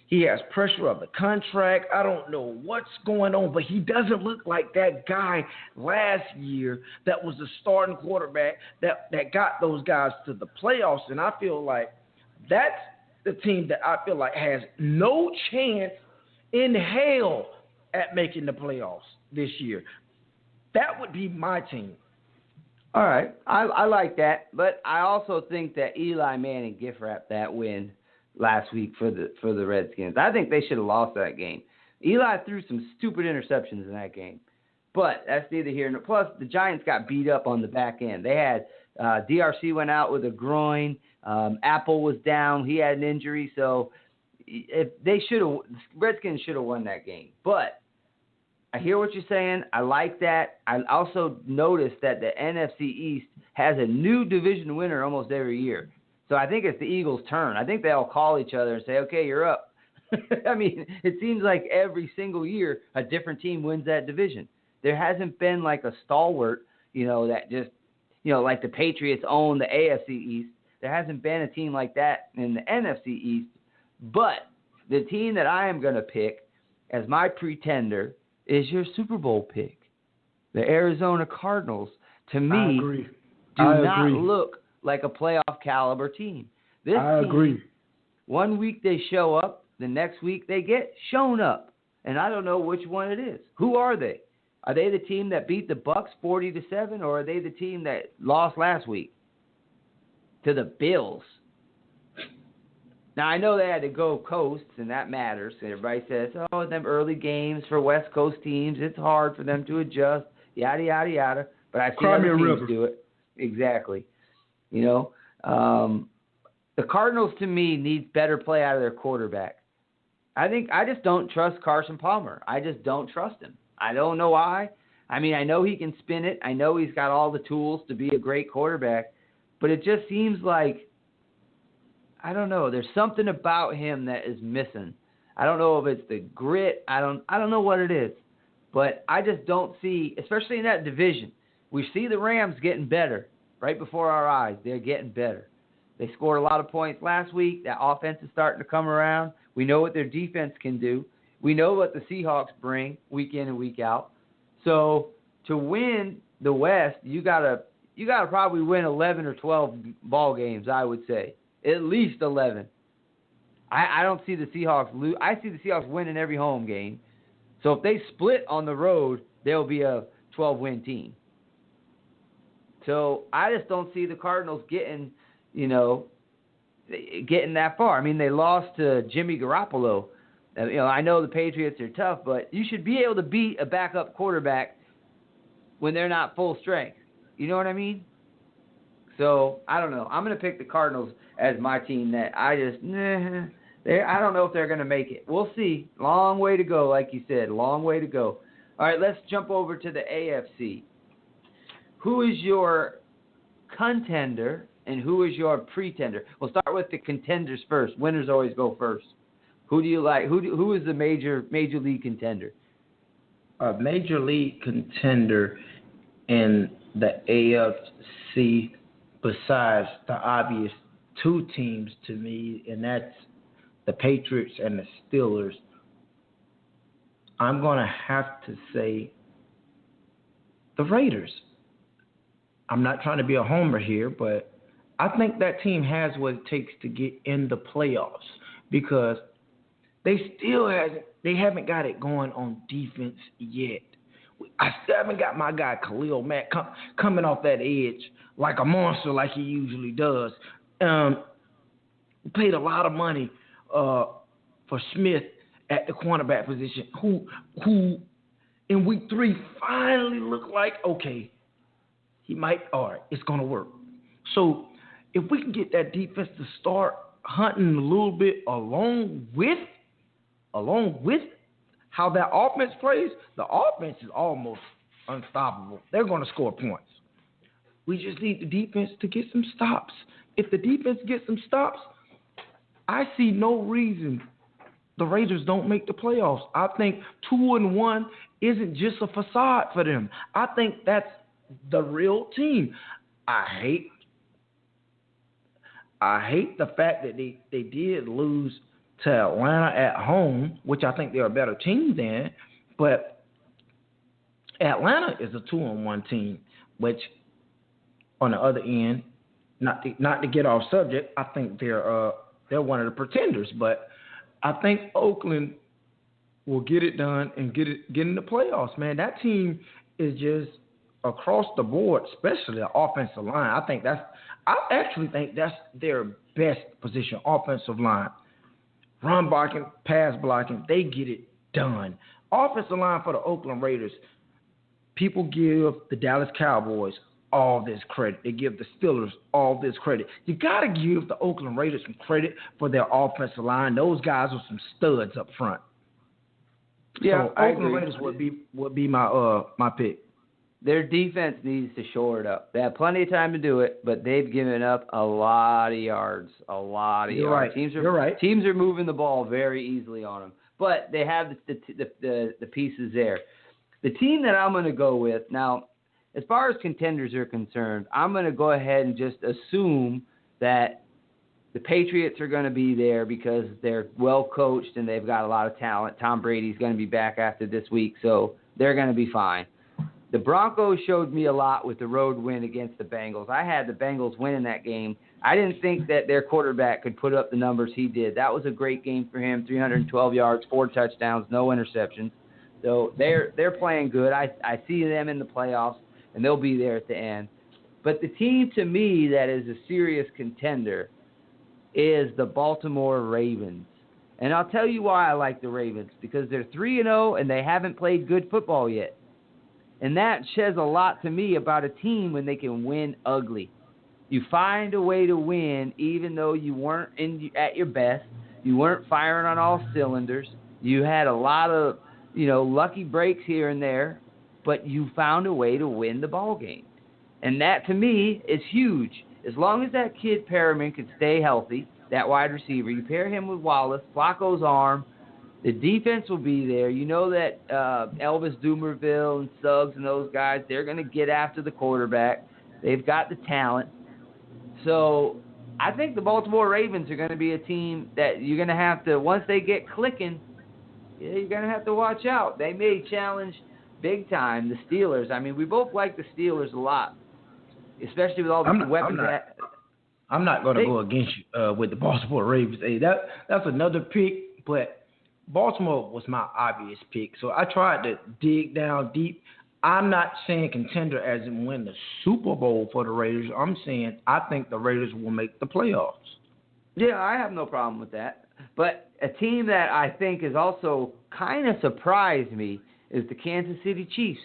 [SPEAKER 4] he has pressure of the contract. I don't know what's going on, but he doesn't look like that guy last year that was the starting quarterback that got those guys to the playoffs. And I feel like that's the team that I feel like has no chance in hell at making the playoffs this year. That would be my team.
[SPEAKER 3] All right. I like that, but I also think that Eli Manning gift wrapped that win last week for the Redskins. I think they should have lost that game. Eli threw some stupid interceptions in that game, but that's neither here nor. Plus, the Giants got beat up on the back end. They had DRC went out with a groin. Apple was down. He had an injury, so if they should have, Redskins should have won that game. But I hear what you're saying. I like that. I also noticed that the NFC East has a new division winner almost every year. So I think it's the Eagles' turn. I think they all call each other and say, okay, you're up. I mean, it seems like every single year a different team wins that division. There hasn't been like a stalwart, that just, like the Patriots own the AFC East. There hasn't been a team like that in the NFC East. But the team that I am going to pick as my pretender is your Super Bowl pick. The Arizona Cardinals, to me, do not look like a playoff caliber team. I agree. One week they show up, the next week they get shown up. And I don't know which one it is. Who are they? Are they the team that beat the Bucs 40-7, or are they the team that lost last week to the Bills? Now, I know they had to go coast, and that matters. Everybody says, them early games for West Coast teams, it's hard for them to adjust, yada, yada, yada. But I've seen other teams do it. Exactly. The Cardinals, to me, need better play out of their quarterback. I just don't trust Carson Palmer. I just don't trust him. I don't know why. I mean, I know he can spin it. I know he's got all the tools to be a great quarterback. But it just seems like, I don't know. There's something about him that is missing. I don't know if it's the grit. I don't know what it is. But I just don't see, especially in that division, we see the Rams getting better right before our eyes. They're getting better. They scored a lot of points last week. That offense is starting to come around. We know what their defense can do. We know what the Seahawks bring week in and week out. So to win the West, you gotta probably win 11 or 12 ball games, I would say. At least 11. I don't see the Seahawks lose. I see the Seahawks winning every home game. So if they split on the road, they'll be a 12-win team. So I just don't see the Cardinals getting that far. I mean, they lost to Jimmy Garoppolo. I know the Patriots are tough, but you should be able to beat a backup quarterback when they're not full strength. You know what I mean? So I don't know. I'm going to pick the Cardinals as my team. That I don't know if they're going to make it. We'll see. Long way to go, like you said. Long way to go. All right, let's jump over to the AFC. Who is your contender and who is your pretender? We'll start with the contenders first. Winners always go first. Who do you like? Who is the major league contender?
[SPEAKER 4] A major league contender in the AFC, besides the obvious two teams to me, and that's the Patriots and the Steelers. I'm going to have to say the Raiders. I'm not trying to be a homer here, but I think that team has what it takes to get in the playoffs because they haven't got it going on defense yet. I still haven't got my guy Khalil Mack coming off that edge like a monster like he usually does. We paid a lot of money for Smith at the cornerback position, who in week 3 finally looked like, okay, he might, all right, it's going to work. So if we can get that defense to start hunting a little bit along with how that offense plays, the offense is almost unstoppable. They're going to score points. We just need the defense to get some stops. If the defense gets some stops, I see no reason the Raiders don't make the playoffs. I think 2-1 isn't just a facade for them. I think that's the real team. I hate the fact that they did lose to Atlanta at home, which I think they're a better team than, but Atlanta is a 2-1 team, which on the other end, not to get off subject, I think they're one of the pretenders, but I think Oakland will get it done and get in the playoffs, man. That team is just across the board, especially the offensive line. I actually think that's their best position, offensive line. Run blocking, pass blocking, they get it done. Offensive line for the Oakland Raiders, people give the Dallas Cowboys all this credit. They give the Steelers all this credit. You got to give the Oakland Raiders some credit for their offensive line. Those guys are some studs up front.
[SPEAKER 3] Yeah,
[SPEAKER 4] so Oakland Raiders would be my pick.
[SPEAKER 3] Their defense needs to shore it up. They have plenty of time to do it, but they've given up a lot of yards.
[SPEAKER 4] You're right. You're right.
[SPEAKER 3] Teams are moving the ball very easily on them, but they have the pieces there. The team that I'm going to go with now, as far as contenders are concerned, I'm going to go ahead and just assume that the Patriots are going to be there because they're well coached and they've got a lot of talent. Tom Brady's going to be back after this week, so they're going to be fine. The Broncos showed me a lot with the road win against the Bengals. I had the Bengals winning that game. I didn't think that their quarterback could put up the numbers he did. That was a great game for him, 312 yards, 4 touchdowns, no interceptions. So they're playing good. I see them in the playoffs, and they'll be there at the end. But the team to me that is a serious contender is the Baltimore Ravens. And I'll tell you why I like the Ravens, because they're 3-0 and they haven't played good football yet. And that says a lot to me about a team when they can win ugly. You find a way to win even though you weren't at your best. You weren't firing on all cylinders. You had a lot of, lucky breaks here and there, but you found a way to win the ball game. And that, to me, is huge. As long as that kid Perriman can stay healthy, that wide receiver, you pair him with Wallace, Flacco's arm, the defense will be there. You know that Elvis Dumerville and Suggs and those guys, they're going to get after the quarterback. They've got the talent. So I think the Baltimore Ravens are going to be a team that you're going to have to, once they get clicking, yeah, you're gonna have to watch out. They may challenge big time the Steelers. I mean, we both like the Steelers a lot, especially with all the weapons that.
[SPEAKER 4] I'm not going to go against you with the Baltimore Ravens. Hey, that's another pick, but Baltimore was my obvious pick. So I tried to dig down deep. I'm not saying contender as in win the Super Bowl for the Raiders. I'm saying I think the Raiders will make the playoffs.
[SPEAKER 3] Yeah, I have no problem with that. But a team that I think is also kind of surprised me is the Kansas City Chiefs.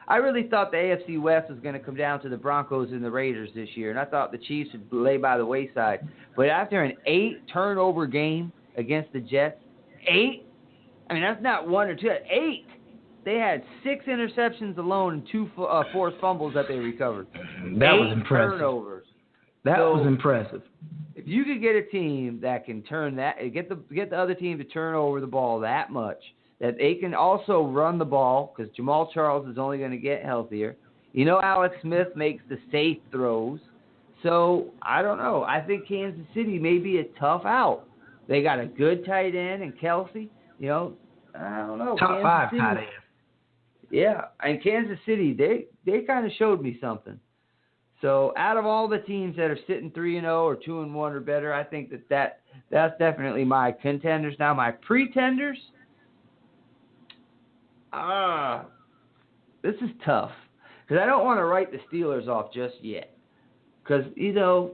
[SPEAKER 3] I really thought the AFC West was going to come down to the Broncos and the Raiders this year, and I thought the Chiefs would lay by the wayside. But after an 8-turnover game against the Jets, 8? I mean, that's not 1 or 2, 8. They had 6 interceptions alone and 2 forced fumbles that they recovered.
[SPEAKER 4] That was impressive.
[SPEAKER 3] Turnovers.
[SPEAKER 4] That was impressive.
[SPEAKER 3] If you could get a team that can turn that, get the other team to turn over the ball that much, that they can also run the ball, because Jamal Charles is only going to get healthier. You know, Alex Smith makes the safe throws. So, I don't know. I think Kansas City may be a tough out. They got a good tight end in Kelsey. You know, I don't know.
[SPEAKER 4] Top
[SPEAKER 3] Kansas
[SPEAKER 4] 5
[SPEAKER 3] City,
[SPEAKER 4] tight end.
[SPEAKER 3] Yeah, and Kansas City, they kind of showed me something. So, out of all the teams that are sitting 3-0 or 2-1 or better, I think that's definitely my contenders. Now, my pretenders, this is tough because I don't want to write the Steelers off just yet because, you know,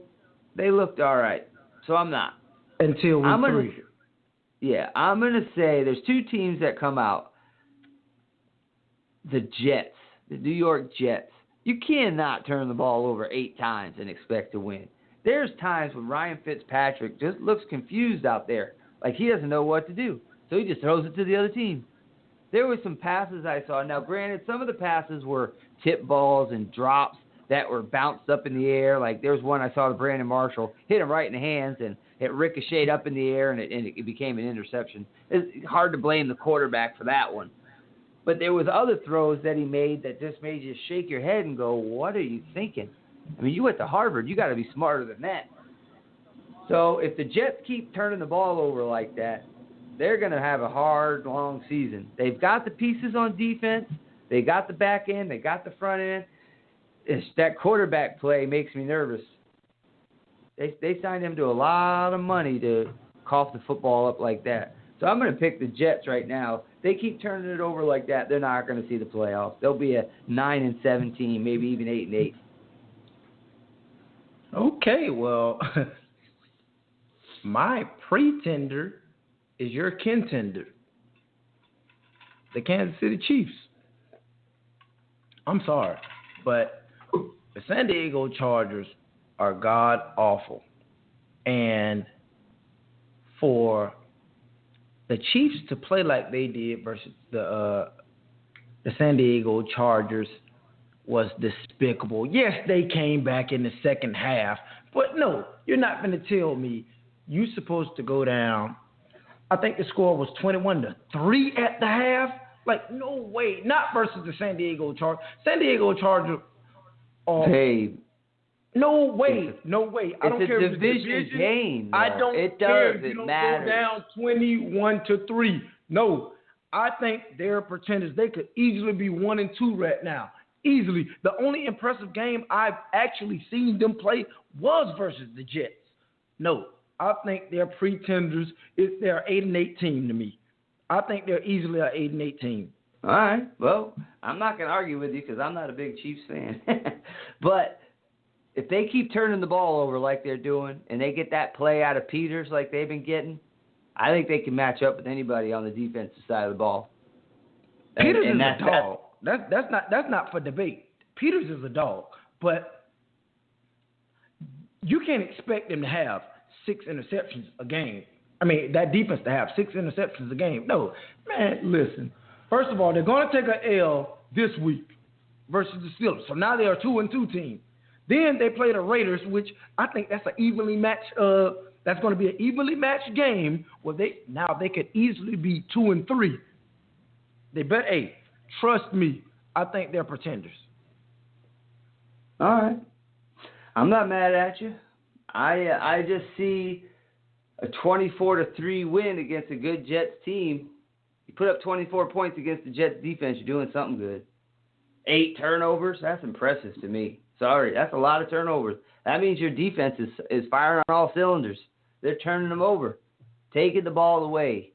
[SPEAKER 3] they looked all right. So I'm not.
[SPEAKER 4] Until week 3.
[SPEAKER 3] Yeah, I'm going to say there's 2 teams that come out. The Jets, the New York Jets. You cannot turn the ball over 8 times and expect to win. There's times when Ryan Fitzpatrick just looks confused out there, like he doesn't know what to do. So he just throws it to the other team. There were some passes I saw. Now, granted, some of the passes were tip balls and drops that were bounced up in the air. Like there was one I saw to Brandon Marshall, hit him right in the hands, and it ricocheted up in the air, and it became an interception. It's hard to blame the quarterback for that one. But there was other throws that he made that just made you shake your head and go, what are you thinking? I mean, you went to Harvard. You got to be smarter than that. So if the Jets keep turning the ball over like that, they're going to have a hard, long season. They've got the pieces on defense. They got the back end. They got the front end. That quarterback play makes me nervous. They signed him to a lot of money to cough the football up like that. So I'm going to pick the Jets right now. They keep turning it over like that, they're not going to see the playoffs. They'll be a 9-7 team, maybe even 8-8.
[SPEAKER 4] Okay, well, my pretender is your contender, the Kansas City Chiefs. I'm sorry, but the San Diego Chargers are god-awful. And for the Chiefs to play like they did versus the San Diego Chargers was despicable. Yes, they came back in the second half, but no, you're not going to tell me you're supposed to go down. I think the score was 21-3 at the half. Like, no way. Not versus the San Diego Chargers. San Diego Chargers are...
[SPEAKER 3] Hey.
[SPEAKER 4] No way. No way. I don't care if it's a division
[SPEAKER 3] game. Though.
[SPEAKER 4] I don't care if you don't
[SPEAKER 3] matters.
[SPEAKER 4] go down 21-3. No. I think they're pretenders. They could easily be 1-2 right now. Easily. The only impressive game I've actually seen them play was versus the Jets. No. I think they're pretenders. They're an 8-8 team to me. I think they're easily an 8-8 team.
[SPEAKER 3] All right. Well, I'm not going to argue with you because I'm not a big Chiefs fan. But if they keep turning the ball over like they're doing and they get that play out of Peters like they've been getting, I think they can match up with anybody on the defensive side of the ball.
[SPEAKER 4] Peters is a dog. That's not for debate. Peters is a dog. But you can't expect them to have 6 interceptions a game. I mean, that defense to have 6 interceptions a game. No. Man, listen. First of all, they're going to take an L this week versus the Steelers. So now they are a 2-2 team. Then they play the Raiders, which I think that's an evenly matched. That's going to be an evenly matched game where they could easily be 2-3. They bet 8. Trust me, I think they're pretenders.
[SPEAKER 3] All right, I'm not mad at you. I just see a 24-3 win against a good Jets team. You put up 24 points against the Jets defense, you're doing something good. 8 turnovers, that's impressive to me. Sorry, that's a lot of turnovers. That means your defense is firing on all cylinders. They're turning them over, taking the ball away.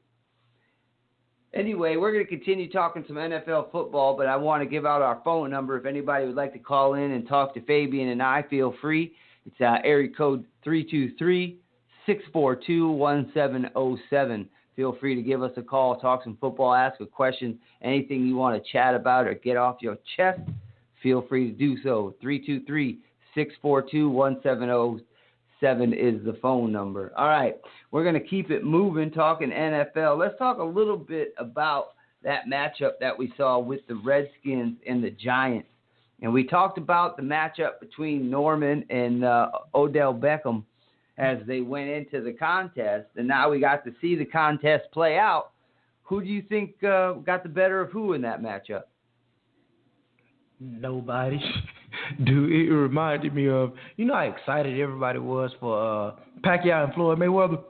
[SPEAKER 3] Anyway, we're going to continue talking some NFL football, but I want to give out our phone number. If anybody would like to call in and talk to Fabian and I, feel free. It's area code 323-642-1707. Feel free to give us a call, talk some football, ask a question, anything you want to chat about or get off your chest, feel free to do so. 323-642-1707 is the phone number. All right, we're going to keep it moving, talking NFL. Let's talk a little bit about that matchup that we saw with the Redskins and the Giants. And we talked about the matchup between Norman and Odell Beckham as they went into the contest, and now we got to see the contest play out. Who do you think got the better of who in that matchup?
[SPEAKER 1] Nobody. Dude, it reminded me of, how excited everybody was for Pacquiao and Floyd Mayweather?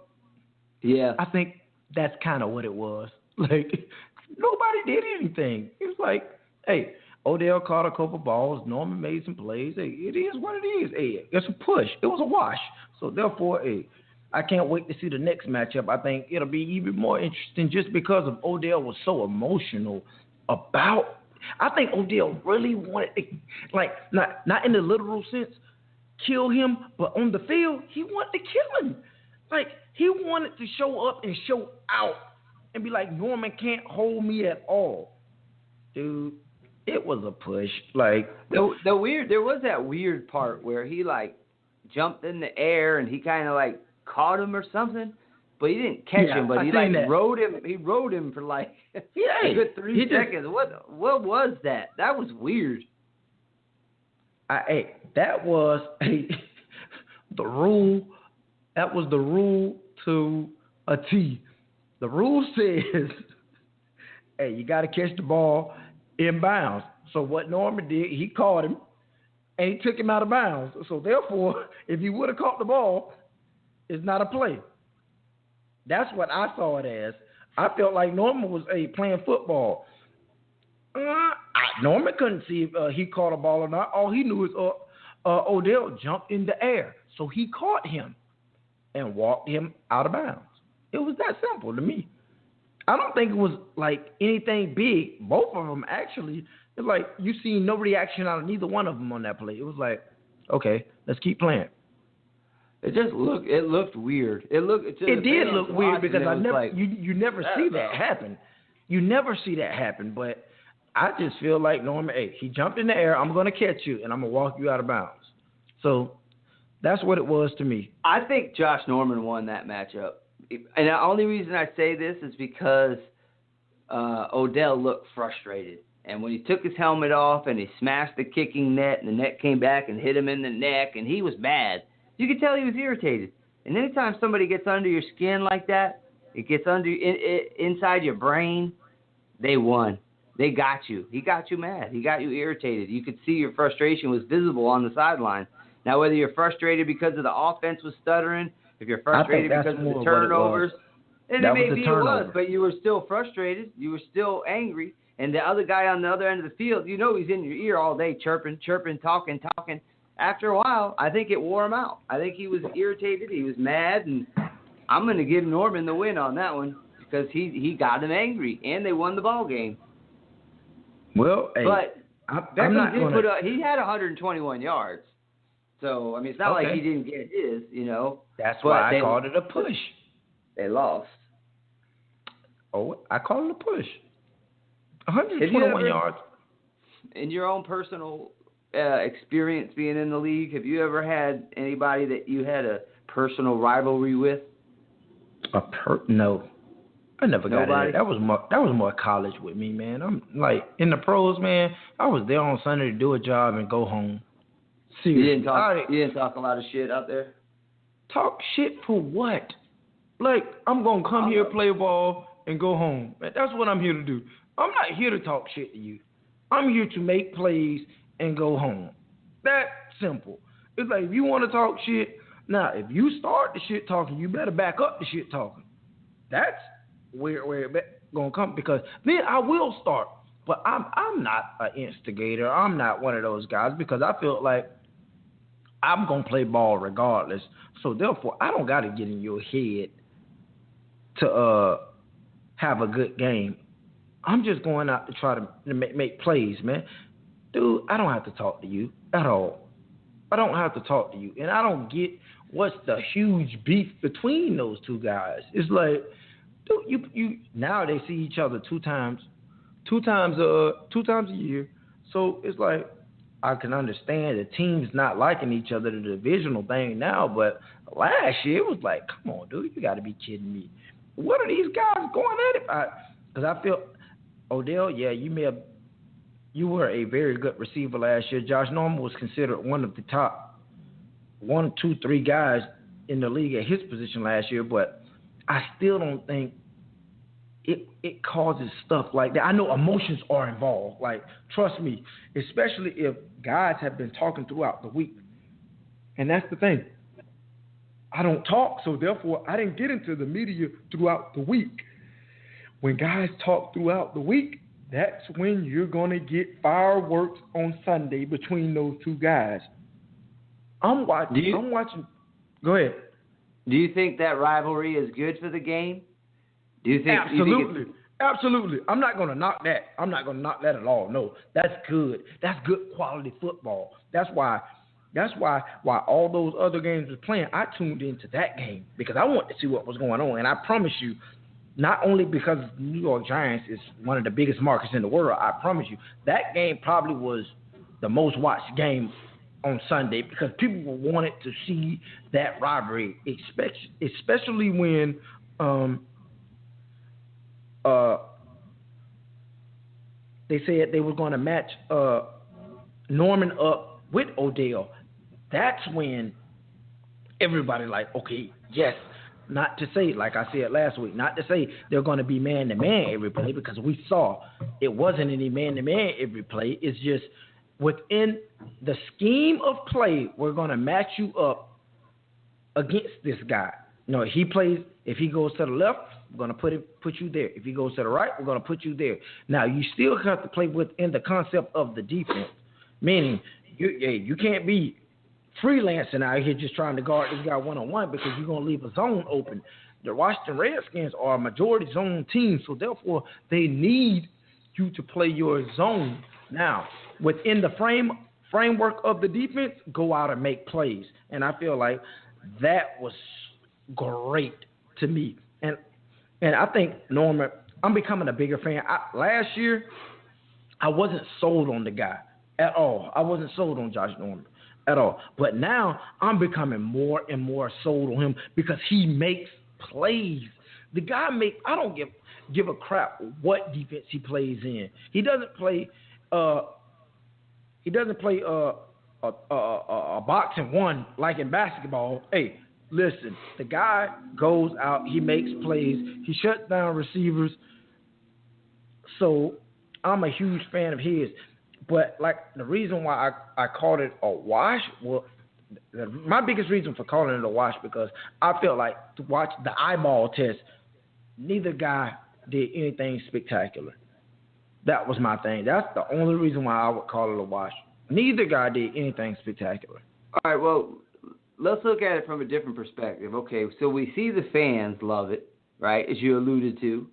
[SPEAKER 3] Yeah.
[SPEAKER 1] I think that's kind of what it was. Like, nobody did anything. It was like, hey, Odell caught a couple balls. Norman made some plays. Hey, it is what it is. Hey, it's a push. It was a wash. So, therefore, hey, I can't wait to see the next matchup. I think it'll be even more interesting just because of Odell was so emotional about. I think Odell really wanted to, like, not in the literal sense, kill him, but on the field, he wanted to kill him. Like, he wanted to show up and show out and be like, Norman can't hold me at all. Dude. It was a push. Like
[SPEAKER 3] there was that weird part where he like jumped in the air and he kind of like caught him or something, but he didn't catch him. But he like rode him. He rode him for like a good 3 seconds. What was that? That was weird.
[SPEAKER 1] That was the rule. That was the rule to a T. The rule says, hey, you got to catch the ball in bounds. So what Norman did, he caught him, and he took him out of bounds. So therefore, if he would have caught the ball, it's not a play. That's what I saw it as. I felt like Norman was playing football. Norman couldn't see if he caught a ball or not. All he knew is Odell jumped in the air. So he caught him and walked him out of bounds. It was that simple to me. I don't think it was like anything big. Both of them actually, it's like you seen no reaction out of neither one of them on that play. It was like, okay, let's keep playing.
[SPEAKER 3] It looked weird. It
[SPEAKER 1] did look weird because you never see that happen. You never see that happen. But I just feel like Norman, hey, he jumped in the air. I'm going to catch you and I'm going to walk you out of bounds. So that's what it was to me.
[SPEAKER 3] I think Josh Norman won that matchup. And the only reason I say this is because Odell looked frustrated. And when he took his helmet off and he smashed the kicking net and the net came back and hit him in the neck and he was mad, you could tell he was irritated. And anytime somebody gets under your skin like that, it gets inside your brain, they won. They got you. He got you mad. He got you irritated. You could see your frustration was visible on the sideline. Now, whether you're frustrated because of the offense was stuttering, if you're frustrated because of the turnovers, and maybe it was, but you were still frustrated. You were still angry. And the other guy on the other end of the field, you know he's in your ear all day chirping, talking. After a while, I think it wore him out. I think he was irritated. He was mad. And I'm going to give Norman the win on that one because he got him angry, and they won the ball game.
[SPEAKER 1] Well,
[SPEAKER 3] but Beckham did put up – he had 121 yards. So, I mean, it's not like he didn't get his, you know.
[SPEAKER 1] That's why I called it a push.
[SPEAKER 3] They lost.
[SPEAKER 1] Oh, I called it a push. 121 yards.
[SPEAKER 3] In your own personal experience being in the league, have you ever had anybody that you had a personal rivalry with?
[SPEAKER 1] No. I never got it. That was more college with me, man. I'm like in the pros, man. I was there on Sunday to do a job and go home. Seriously.
[SPEAKER 3] You didn't talk a lot of shit out there?
[SPEAKER 1] Talk shit for what? Like, I'm going to come here, play ball, and go home. That's what I'm here to do. I'm not here to talk shit to you. I'm here to make plays and go home. That simple. It's like, if you want to talk shit, now, if you start the shit talking, you better back up the shit talking. That's where
[SPEAKER 4] gonna come because then I will start. But I'm not an instigator. I'm not one of those guys because I feel like I'm gonna play ball regardless. So therefore, I don't gotta get in your head to have a good game. I'm just going out to try to make plays, man. Dude, I don't have to talk to you at all. I don't have to talk to you, and I don't get what's the huge beef between those two guys. It's like, dude, you now they see each other two times a year. So it's like I can understand the teams not liking each other, the divisional thing now, but last year it was like, come on, dude, you got to be kidding me. What are these guys going at it? Because I feel, Odell, yeah, you were a very good receiver last year. Josh Norman was considered one of the top 1, 2, 3 guys in the league at his position last year, but I still don't think it causes stuff like that. I know emotions are involved. Like, trust me, especially if guys have been talking throughout the week. And that's the thing. I don't talk, so therefore I didn't get into the media throughout the week. When guys talk throughout the week, that's when you're going to get fireworks on Sunday between those two guys. I'm watching. Go ahead.
[SPEAKER 3] Do you think that rivalry is good for the game? Do you think?
[SPEAKER 4] Absolutely. I'm not going to knock that. I'm not going to knock that at all. No, that's good. That's good quality football. That's why all those other games were playing, I tuned into that game because I wanted to see what was going on. And I promise you, not only because the New York Giants is one of the biggest markets in the world, I promise you, that game probably was the most watched game on Sunday because people wanted to see that rivalry, especially when they said they were going to match Norman up with Odell. That's when everybody like, okay, yes. Not to say, like I said last week, not to say they're going to be man-to-man every play because we saw it wasn't any man-to-man every play. It's just within the scheme of play, we're going to match you up against this guy. You know, if he goes to the left, we're going to put you there. If he goes to the right, we're going to put you there. Now, you still have to play within the concept of the defense, meaning you can't be freelancing out here just trying to guard this guy one-on-one because you're going to leave a zone open. The Washington Redskins are a majority zone team, so therefore they need you to play your zone. Now, within the framework of the defense, go out and make plays. And I feel like that was great to me. And I think, Norman, I'm becoming a bigger fan. Last year, I wasn't sold on the guy at all. I wasn't sold on Josh Norman at all. But now I'm becoming more and more sold on him because he makes plays. The guy I don't give a crap what defense he plays in. He doesn't play a box and one like in basketball. Hey, listen, the guy goes out, he makes plays, he shuts down receivers. So I'm a huge fan of his. But like the reason why I called it a wash, well, my biggest reason for calling it a wash because I felt like to watch the eyeball test, neither guy did anything spectacular. That was my thing. That's the only reason why I would call it a wash. Neither guy did anything spectacular.
[SPEAKER 3] All right, well, let's look at it from a different perspective. Okay, so we see the fans love it, right, as you alluded to.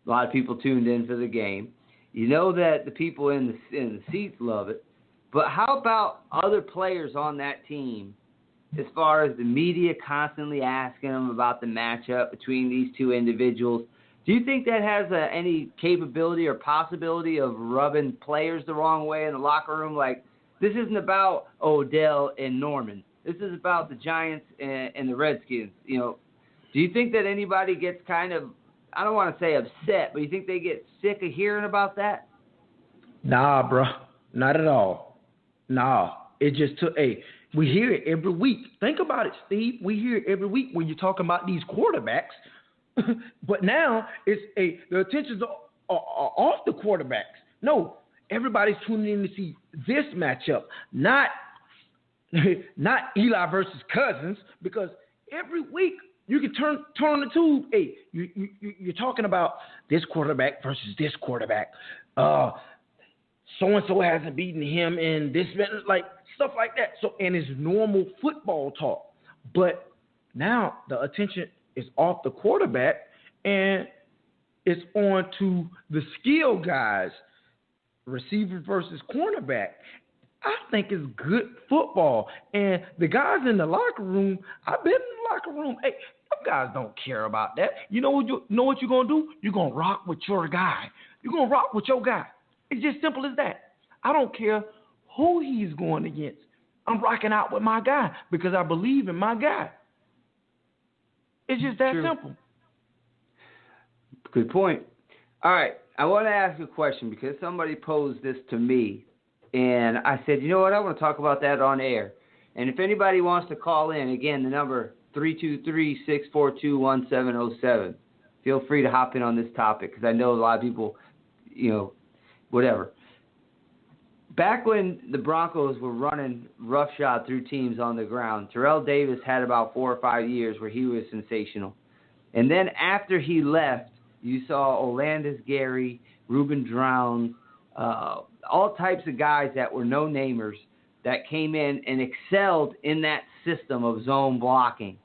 [SPEAKER 3] A lot of people tuned in for the game. You know that the people in the seats love it. But how about other players on that team as far as the media constantly asking them about the matchup between these two individuals? Do you think that has any capability or possibility of rubbing players the wrong way in the locker room? Like, this isn't about Odell and Norman. This is about the Giants and the Redskins. You know, do you think that anybody gets kind of, I don't want to say upset, but you think they get sick of hearing about that?
[SPEAKER 4] Nah, bro. Not at all. Nah. It just took, we hear it every week. Think about it, Steve. We hear it every week when you're talking about these quarterbacks. But now it's the attention's are off the quarterbacks. No, everybody's tuning in to see this matchup, not Eli versus Cousins, because every week You can turn on the tube. Hey, you're talking about this quarterback versus this quarterback. So and so hasn't beaten him in this, like stuff like that. So, and it's normal football talk. But now the attention is off the quarterback and it's on to the skill guys, receiver versus cornerback. I think it's good football. And the guys in the locker room, I've been in the locker room. Hey, them guys don't care about that. You know what you're going to do? You're going to rock with your guy. You're going to rock with your guy. It's just simple as that. I don't care who he's going against. I'm rocking out with my guy because I believe in my guy. It's just that simple.
[SPEAKER 3] Good point. All right. I want to ask a question because somebody posed this to me. And I said, you know what? I want to talk about that on air. And if anybody wants to call in, again, the number 323-642-1707. Feel free to hop in on this topic because I know a lot of people, whatever. Back when the Broncos were running roughshod through teams on the ground, Terrell Davis had about 4 or 5 years where he was sensational. And then after he left, you saw Olandis Gary, Reuben Drowns, all types of guys that were no-namers that came in and excelled in that system of zone blocking.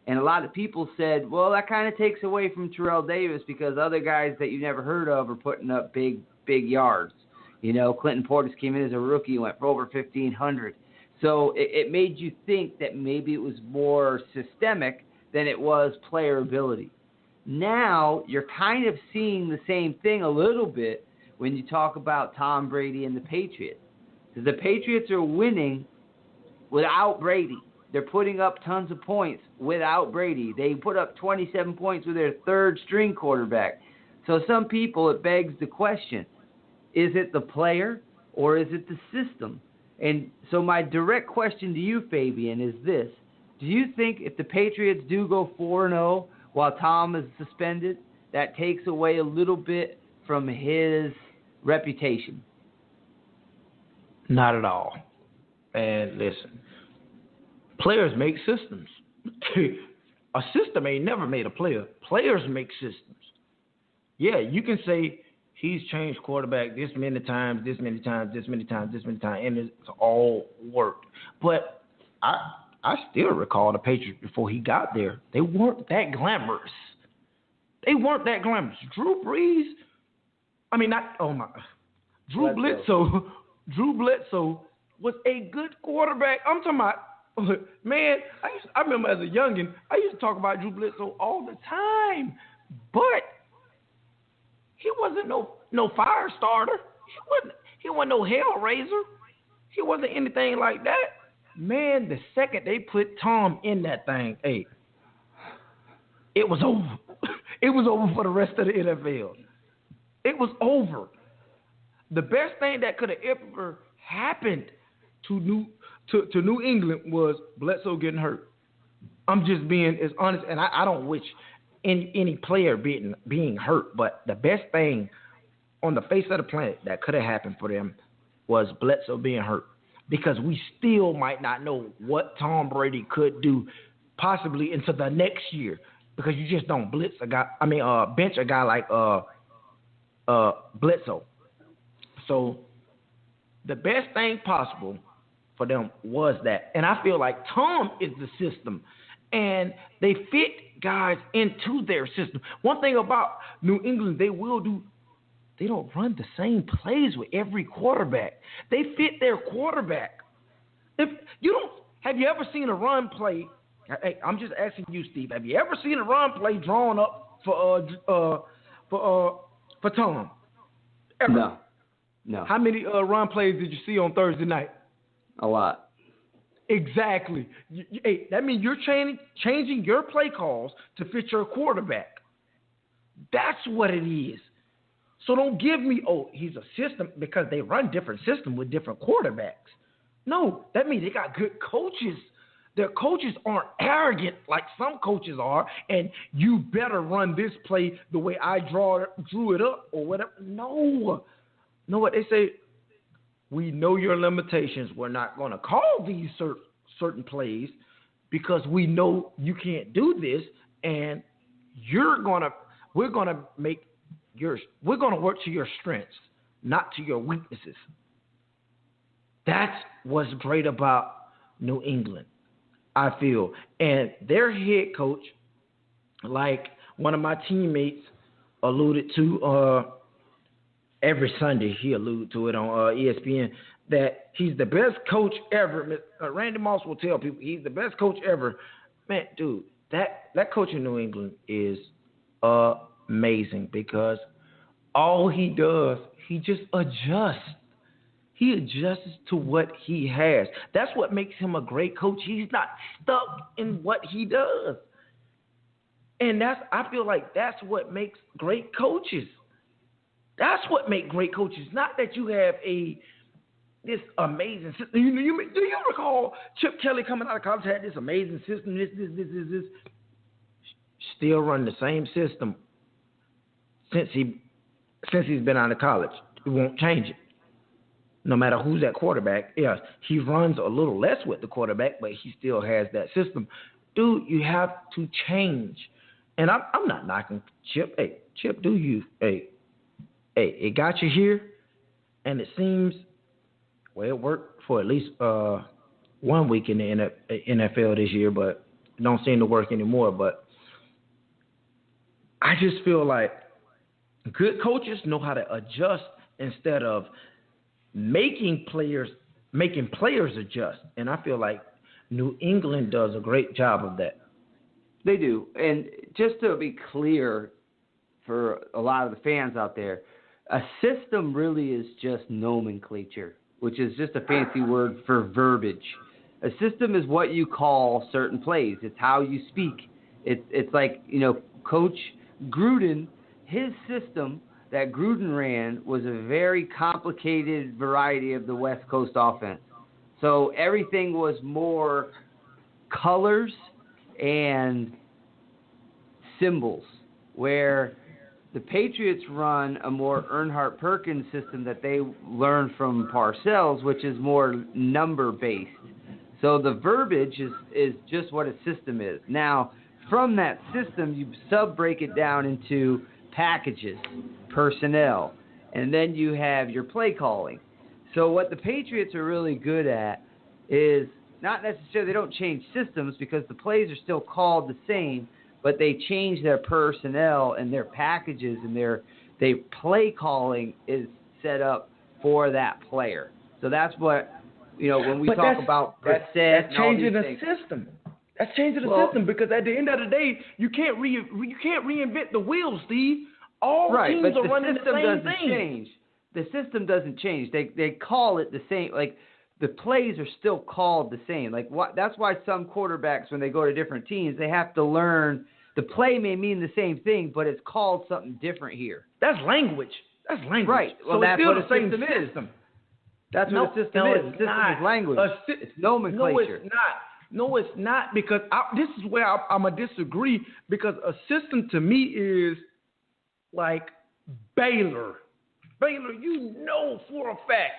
[SPEAKER 3] And a lot of people said, well, that kind of takes away from Terrell Davis because other guys that you never heard of are putting up big yards. Clinton Portis came in as a rookie and went for over 1,500. So it made you think that maybe it was more systemic than it was player ability. Now you're kind of seeing the same thing a little bit when you talk about Tom Brady and the Patriots. Because the Patriots are winning without Brady. They're putting up tons of points without Brady. They put up 27 points with their third-string quarterback. So some people, it begs the question, is it the player or is it the system? And so my direct question to you, Fabian, is this. Do you think if the Patriots do go 4-0 while Tom is suspended, that takes away a little bit from his reputation?
[SPEAKER 4] Not at all. And listen, players make systems. A system ain't never made a player. Players make systems. Yeah, you can say he's changed quarterback this many times, and it's all worked. But I still recall the Patriots before he got there. They weren't that glamorous. Drew Brees, Drew Bledsoe was a good quarterback. I'm talking about, man, I remember as a youngin', I used to talk about Drew Bledsoe all the time. But he wasn't no fire starter. He wasn't no hellraiser. He wasn't anything like that. Man, the second they put Tom in that thing, hey, it was over. It was over for the rest of the NFL. It was over. The best thing that could have ever happened to New England was Bledsoe getting hurt. I'm just being as honest, and I don't wish any player being hurt, but the best thing on the face of the planet that could have happened for them was Bledsoe being hurt, because we still might not know what Tom Brady could do possibly into the next year, because you just don't bench a guy like Bledsoe. So the best thing possible for them was that. And I feel like Tom is the system, and they fit guys into their system. One thing about New England, they don't run the same plays with every quarterback. They fit their quarterback. Have you ever seen a run play? Hey, I'm just asking you, Steve. Have you ever seen a run play drawn up for Tom? Ever?
[SPEAKER 3] No.
[SPEAKER 1] How many run plays did you see on Thursday night?
[SPEAKER 3] A lot.
[SPEAKER 1] Exactly. Hey, that means you're changing your play calls to fit your quarterback. That's what it is. So don't give me, he's a system, because they run different systems with different quarterbacks. No, that means they got good coaches. Their coaches aren't arrogant like some coaches are, and you better run this play the way I drew it up or whatever. No. Know what they say? We know your limitations. We're not going to call these certain plays
[SPEAKER 4] because we know you can't do this, and we're gonna work to your strengths, not to your weaknesses. That's what's great about New England, I feel. And their head coach, like one of my teammates alluded to every Sunday, he alluded to it on ESPN, that he's the best coach ever. Randy Moss will tell people he's the best coach ever. Man, dude, that coach in New England is amazing because all he does, he just adjusts. He adjusts to what he has. That's what makes him a great coach. He's not stuck in what he does. And I feel like that's what makes great coaches. That's what makes great coaches. Not that you have this amazing system. Do you recall Chip Kelly coming out of college had this amazing system, this. Still run the same system since he's been out of college. He won't change it. No matter who's at quarterback, yes, he runs a little less with the quarterback, but he still has that system. Dude, you have to change. And I'm not knocking Chip. Hey, Chip, it got you here, and it seems, well, it worked for at least 1 week in the NFL this year, but it don't seem to work anymore. But I just feel like good coaches know how to adjust instead of making players adjust. And I feel like New England does a great job of that.
[SPEAKER 3] They do. And just to be clear for a lot of the fans out there, a system really is just nomenclature, which is just a fancy word for verbiage. A system is what you call certain plays. It's how you speak. It's like, Coach Gruden, his system that Gruden ran was a very complicated variety of the West Coast offense. So everything was more colors and symbols, where the Patriots run a more Earnhardt Perkins system that they learned from Parcells, which is more number-based. So the verbiage is just what a system is. Now, from that system, you break it down into packages, personnel, and then you have your play calling. So what the Patriots are really good at is not necessarily, they don't change systems because the plays are still called the same, but they change their personnel and their packages, and their play calling is set up for that player. So that's what, when we talk about Brissett and all these things.
[SPEAKER 4] System. That's changing the system, because at the end of the day, you can't reinvent the wheel, Steve. All teams are running the same thing.
[SPEAKER 3] The system doesn't change. They call it the same. Like, the plays are still called the same. Like, that's why some quarterbacks, when they go to different teams, they have to learn. The play may mean the same thing, but it's called something different here.
[SPEAKER 4] That's language.
[SPEAKER 3] Right. Well,
[SPEAKER 4] so
[SPEAKER 3] that's
[SPEAKER 4] it's still
[SPEAKER 3] what
[SPEAKER 4] the
[SPEAKER 3] a
[SPEAKER 4] same
[SPEAKER 3] system is.
[SPEAKER 4] That's
[SPEAKER 3] what a system is. A system is language. It's nomenclature.
[SPEAKER 4] No, it's not, because this is where I'm going to disagree, because a system to me is like Baylor. Baylor, for a fact,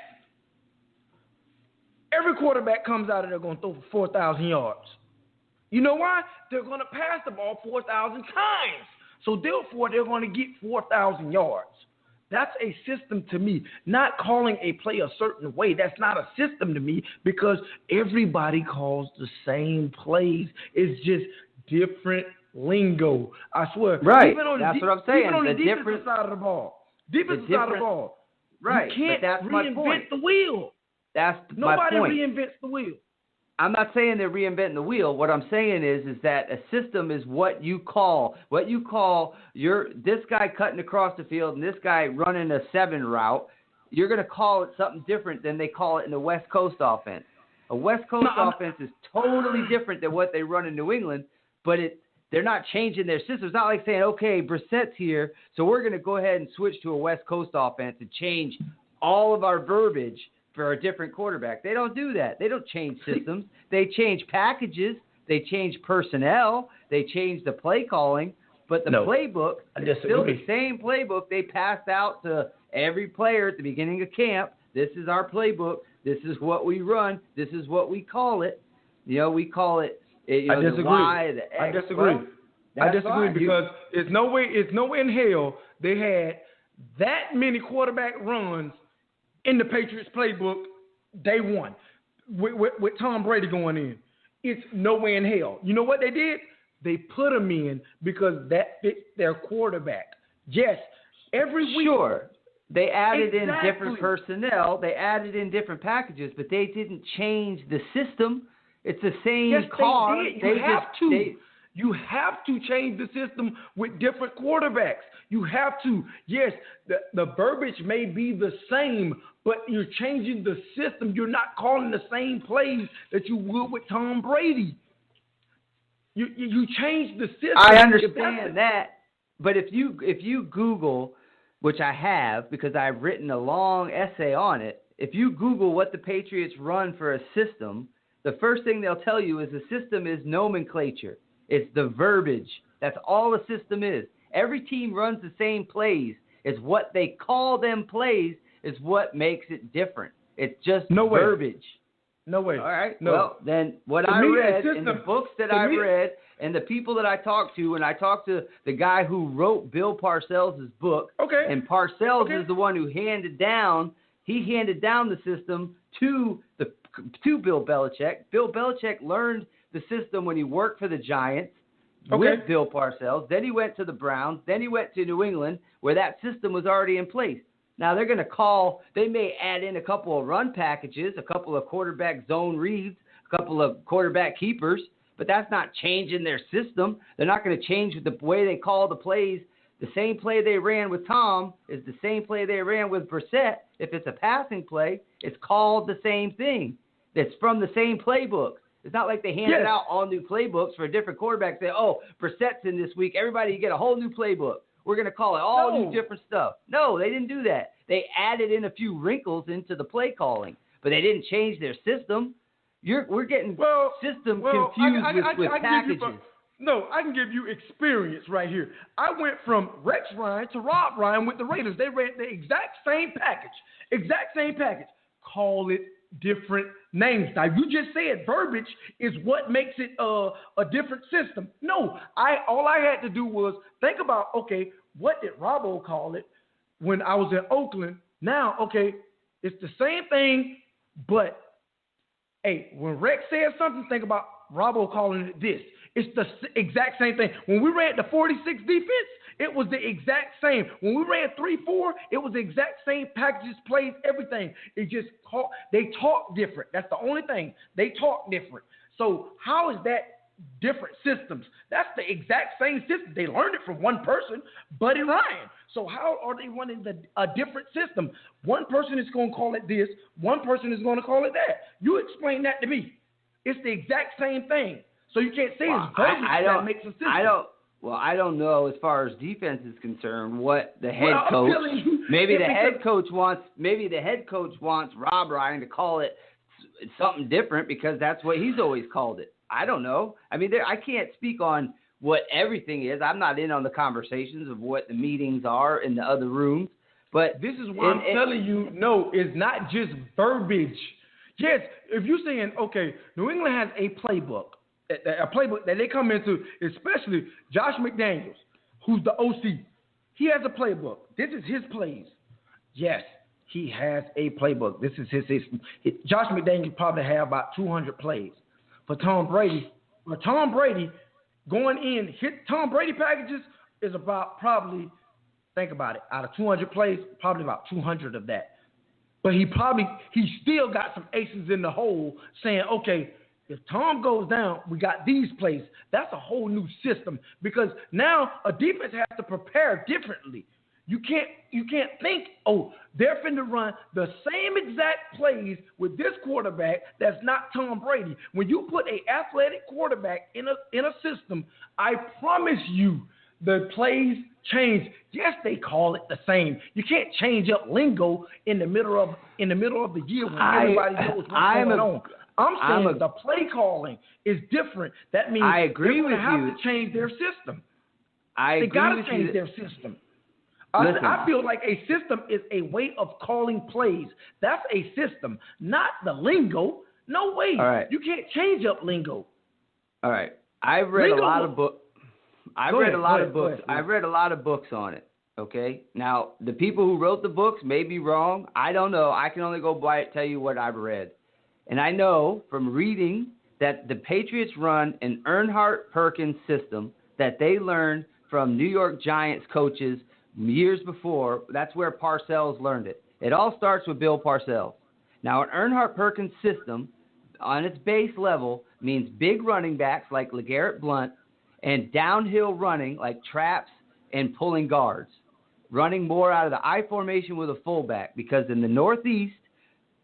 [SPEAKER 4] every quarterback comes out of there going to throw for 4,000 yards. You know why? They're going to pass the ball 4,000 times. So therefore, they're going to get 4,000 yards. That's a system to me. Not calling a play a certain way, that's not a system to me, because everybody calls the same plays. It's just different lingo. I swear.
[SPEAKER 3] Right. That's what I'm saying.
[SPEAKER 4] Even on the defensive side of the ball.
[SPEAKER 3] Right.
[SPEAKER 4] You can't reinvent the wheel.
[SPEAKER 3] That's my point.
[SPEAKER 4] Nobody reinvents the wheel.
[SPEAKER 3] I'm not saying they're reinventing the wheel. What I'm saying is that a system is what you call this guy cutting across the field and this guy running a 7 route. You're going to call it something different than they call it in the West Coast offense. A West Coast offense is totally different than what they run in New England, but they're not changing their system. It's not like saying, okay, Brissett's here, so we're going to go ahead and switch to a West Coast offense and change all of our verbiage for a different quarterback. They don't do that. They don't change systems. They change packages. They change personnel. They change the play calling. But the playbook is still the same playbook they passed out to every player at the beginning of camp. This is our playbook. This is what we run. This is what we call it. We call it
[SPEAKER 1] I disagree.
[SPEAKER 3] The Y, the X.
[SPEAKER 1] I disagree.
[SPEAKER 3] Well,
[SPEAKER 1] I disagree
[SPEAKER 3] fine.
[SPEAKER 1] because it's no way in hell they had that many quarterback runs in the Patriots playbook day one with Tom Brady going in. It's no way in hell. You know what they did? They put him in because that fits their quarterback. Yes, every week.
[SPEAKER 3] Sure. They added in
[SPEAKER 1] Exactly.
[SPEAKER 3] different personnel. They added in different packages, but they didn't change the system. It's the same
[SPEAKER 1] Yes,
[SPEAKER 3] car.
[SPEAKER 1] they did. You have to change the system with different quarterbacks. You have to. Yes, the verbiage may be the same, but you're changing the system. You're not calling the same plays that you would with Tom Brady. You change the system.
[SPEAKER 3] I understand that, but if you Google, which I have because I've written a long essay on it, if you Google what the Patriots run for a system, the first thing they'll tell you is the system is nomenclature. It's the verbiage. That's all the system is. Every team runs the same plays. It's what they call them plays is what makes it different. It's just verbiage.
[SPEAKER 1] No way.
[SPEAKER 3] All right.
[SPEAKER 1] No.
[SPEAKER 3] Well, then what I read in the books that I read and the people that I talked to, and I talked to the guy who wrote Bill Parcells' book, and Parcells is the one who handed down the system to Bill Belichick. Bill Belichick learned the system when he worked for the Giants with Bill Parcells. Then he went to the Browns. Then he went to New England where that system was already in place. Now they're going to they may add in a couple of run packages, a couple of quarterback zone reads, a couple of quarterback keepers, but that's not changing their system. They're not going to change the way they call the plays. The same play they ran with Tom is the same play they ran with Brissett. If it's a passing play, it's called the same thing. It's from the same playbook. It's not like they handed out all new playbooks for different quarterbacks. Say, Brissett's in this week. Everybody, you get a whole new playbook. We're going to call it all new different stuff. No, they didn't do that. They added in a few wrinkles into the play calling, but they didn't change their system. We're getting system confused with packages.
[SPEAKER 1] I can give you experience right here. I went from Rex Ryan to Rob Ryan with the Raiders. They ran the exact same package. Call it different names. Now, you just said verbiage is what makes it a different system. No, all I had to do was think about, what did Robbo call it when I was in Oakland? Now, it's the same thing, but, when Rex says something, think about Robbo calling it this. It's the exact same thing. When we ran the 46 defense, it was the exact same. When we ran 3-4, it was the exact same packages, plays, everything. It just they talk different. That's the only thing. They talk different. So how is that different systems? That's the exact same system. They learned it from one person, Buddy Ryan. So how are they running a different system? One person is going to call it this. One person is going to call it that. You explain that to me. It's the exact same thing. So you can't say it's verbiage that makes a system.
[SPEAKER 3] I don't know as far as defense is concerned what the head coach. Maybe the head coach wants Rob Ryan to call it something different because that's what he's always called it. I don't know. I mean, I can't speak on what everything is. I'm not in on the conversations of what the meetings are in the other rooms. But
[SPEAKER 1] this is why I'm telling you, no, it's not just verbiage. Yes, if you're saying, New England has a playbook that they come into, especially Josh McDaniels, who's the OC. He has a playbook. This is his plays. Yes, he has a playbook. This is his system. Josh McDaniels probably have about 200 plays. For Tom Brady, going in, hit Tom Brady packages is about probably, think about it, out of 200 plays, probably about 200 of that. But he still got some aces in the hole saying, if Tom goes down, we got these plays. That's a whole new system because now a defense has to prepare differently. You can't think, they're finna run the same exact plays with this quarterback that's not Tom Brady. When you put an athletic quarterback in a system, I promise you the plays change. Yes, they call it the same. You can't change up lingo in the middle of the year when everybody knows what's going on. I'm saying the play calling is different. That means
[SPEAKER 3] I agree
[SPEAKER 1] they're going to have to change their system. They got to change their system. I feel like a system is a way of calling plays. That's a system, not the lingo. No way.
[SPEAKER 3] All right.
[SPEAKER 1] You can't change up lingo.
[SPEAKER 3] All right. I've read a lot of books. I've read a lot of books. I've read a lot of books on it. Okay. Now, the people who wrote the books may be wrong. I don't know. I can only go by it, tell you what I've read. And I know from reading that the Patriots run an Earnhardt-Perkins system that they learned from New York Giants coaches years before. That's where Parcells learned it. It all starts with Bill Parcells. Now, an Earnhardt-Perkins system on its base level means big running backs like LeGarrette Blount and downhill running like traps and pulling guards, running more out of the I formation with a fullback, because in the Northeast,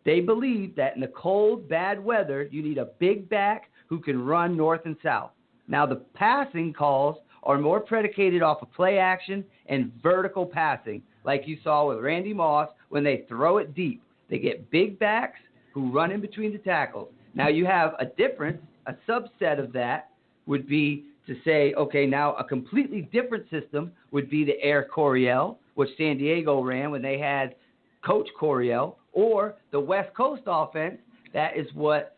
[SPEAKER 3] they believe that in the cold, bad weather, you need a big back who can run north and south. Now, the passing calls are more predicated off of play action and vertical passing, like you saw with Randy Moss when they throw it deep. They get big backs who run in between the tackles. Now, you have a difference, a subset of that would be to say, okay, now a completely different system would be the Air Coryell, which San Diego ran when they had Coach Coryell, or the West Coast offense. That is what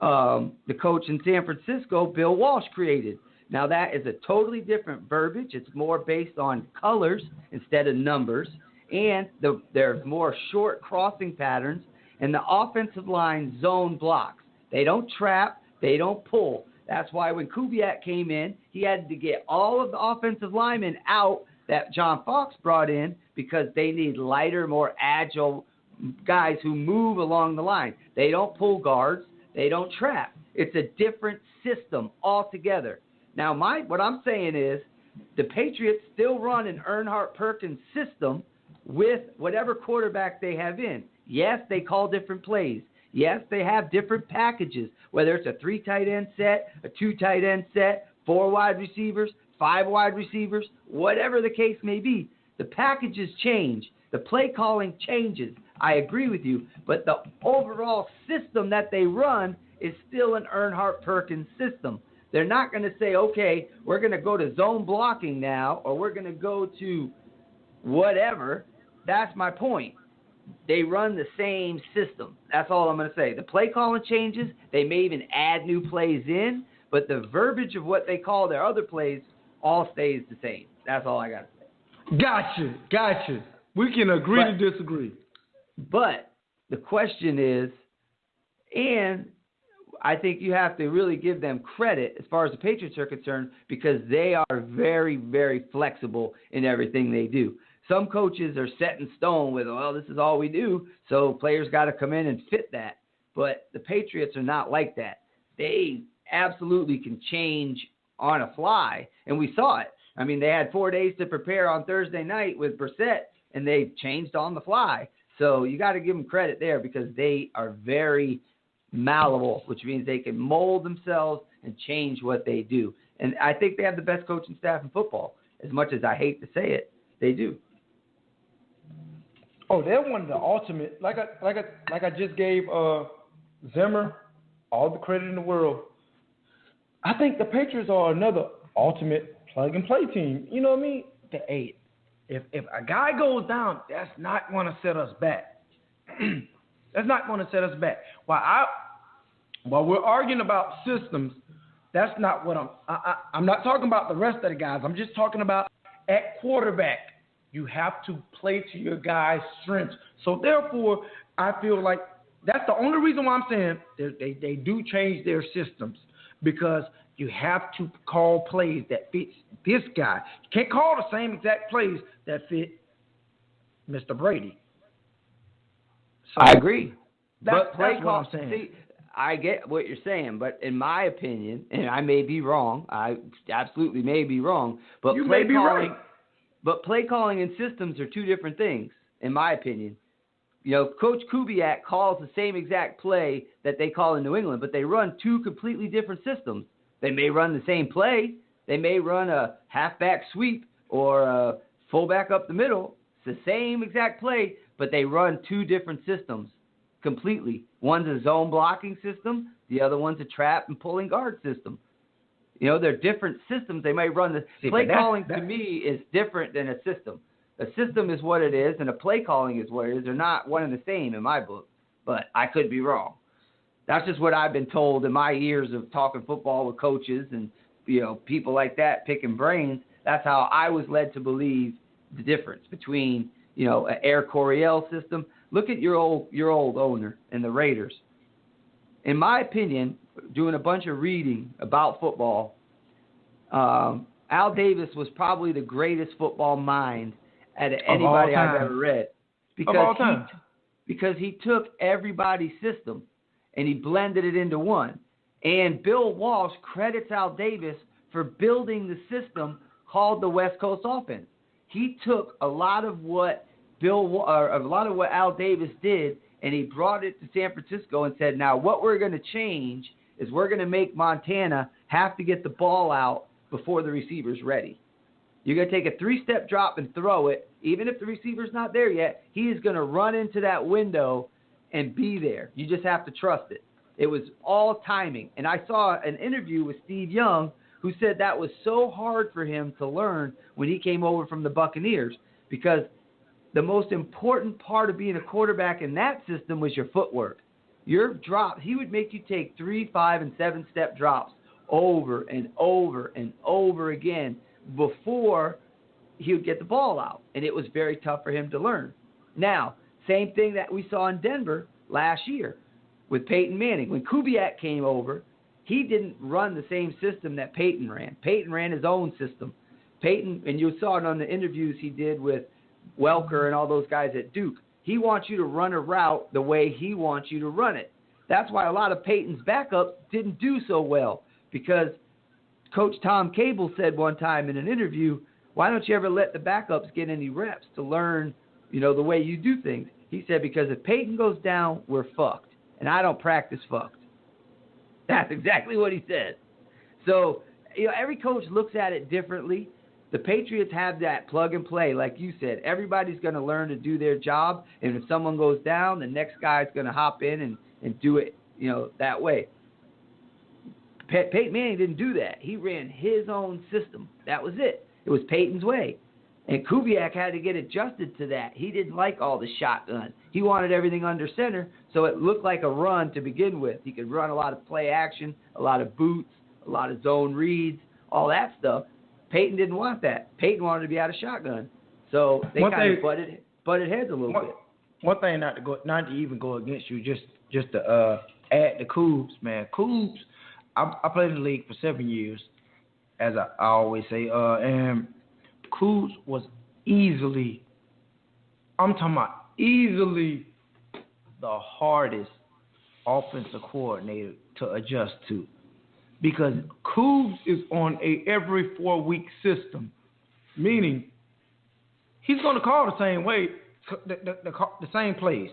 [SPEAKER 3] the coach in San Francisco, Bill Walsh, created. Now, that is a totally different verbiage. It's more based on colors instead of numbers, and there's more short crossing patterns, and the offensive line zone blocks. They don't trap. They don't pull. That's why when Kubiak came in, he had to get all of the offensive linemen out that John Fox brought in because they need lighter, more agile guys who move along the line. They don't pull guards. They don't trap. It's a different system altogether. Now, what I'm saying is the Patriots still run an Earnhardt-Perkins system with whatever quarterback they have in. Yes, they call different plays. Yes, they have different packages, whether it's a 3 tight end set, a 2 tight end set, 4 wide receivers, 5 wide receivers, whatever the case may be. The packages change. The play calling changes. I agree with you, but the overall system that they run is still an Earnhardt-Perkins system. They're not going to say, okay, we're going to go to zone blocking now, or we're going to go to whatever. That's my point. They run the same system. That's all I'm going to say. The play calling changes. They may even add new plays in, but the verbiage of what they call their other plays all stays the same. That's all I got to say.
[SPEAKER 1] Gotcha. We can agree to disagree.
[SPEAKER 3] But the question is, and I think you have to really give them credit as far as the Patriots are concerned, because they are very, very flexible in everything they do. Some coaches are set in stone with, well, this is all we do, so players got to come in and fit that. But the Patriots are not like that. They absolutely can change on a fly, and we saw it. I mean, they had 4 days to prepare on Thursday night with Brissett, and they changed on the fly. So you got to give them credit there, because they are very malleable, which means they can mold themselves and change what they do. And I think they have the best coaching staff in football. As much as I hate to say it, they do.
[SPEAKER 1] Oh, they're one of the ultimate. Like I just gave Zimmer all the credit in the world. I think the Patriots are another ultimate plug and play team. You know what I mean? If a guy goes down, that's not going to set us back. That's not going to set us back. While we're arguing about systems, that's not what I'm not talking about the rest of the guys. I'm just talking about at quarterback. You have to play to your guys' strengths. So therefore, I feel like that's the only reason why I'm saying they do change their systems, because you have to call plays that fits this guy. You can't call the same exact plays that fit Mr. Brady. So
[SPEAKER 3] I agree.
[SPEAKER 1] That's
[SPEAKER 3] what
[SPEAKER 1] I'm saying.
[SPEAKER 3] See, I get what you're saying, but in my opinion, and I may be wrong, I absolutely may be wrong, but
[SPEAKER 1] you may be right.
[SPEAKER 3] But play calling and systems are two different things, in my opinion. You know, Coach Kubiak calls the same exact play that they call in New England, but they run two completely different systems. They may run the same play. They may run a halfback sweep or a fullback up the middle. It's the same exact play, but they run two different systems completely. One's a zone blocking system. The other one's a trap and pulling guard system. You know, they're different systems. They may run the play calling to me is different than a system. A system is what it is, and a play calling is what it is. They're not one and the same in my book, but I could be wrong. That's just what I've been told in my years of talking football with coaches and, people like that picking brains. That's how I was led to believe the difference between, an Air Coryell system. Look at your old owner and the Raiders. In my opinion, doing a bunch of reading about football, Al Davis was probably the greatest football mind out of anybody I've ever read. Because he took everybody's system and he blended it into one. And Bill Walsh credits Al Davis for building the system called the West Coast offense. He took a lot of what Al Davis did, and he brought it to San Francisco and said, now what we're going to change is we're going to make Montana have to get the ball out before the receiver's ready. You're going to take a 3-step drop and throw it. Even if the receiver's not there yet, he is going to run into that window and be there. You just have to trust it. It was all timing. And I saw an interview with Steve Young who said that was so hard for him to learn when he came over from the Buccaneers, because the most important part of being a quarterback in that system was your footwork. Your drop, he would make you take 3, 5, and 7-step drops over and over and over again before he would get the ball out. And it was very tough for him to learn. Now, same thing that we saw in Denver last year with Peyton Manning. When Kubiak came over, he didn't run the same system that Peyton ran. Peyton ran his own system. Peyton, and you saw it on the interviews he did with Welker and all those guys at Duke, he wants you to run a route the way he wants you to run it. That's why a lot of Peyton's backups didn't do so well, because Coach Tom Cable said one time in an interview, why don't you ever let the backups get any reps to learn, the way you do things? He said, because if Peyton goes down, we're fucked. And I don't practice fucked. That's exactly what he said. So, every coach looks at it differently. The Patriots have that plug and play, like you said. Everybody's going to learn to do their job, and if someone goes down, the next guy's going to hop in and do it, that way. Peyton Manning didn't do that. He ran his own system. That was it. It was Peyton's way. And Kubiak had to get adjusted to that. He didn't like all the shotgun. He wanted everything under center, so it looked like a run to begin with. He could run a lot of play action, a lot of boots, a lot of zone reads, all that stuff. Peyton didn't want that. Peyton wanted to be out of shotgun. So they kind of butted heads a little bit.
[SPEAKER 4] One thing not to even go against you, just to add to Cougs, man. Cougs, I played in the league for 7 years, as I always say, and Cougs was easily the hardest offensive coordinator to adjust to, because Cougs is on a every 4-week system, meaning he's going to call the same way, the same plays.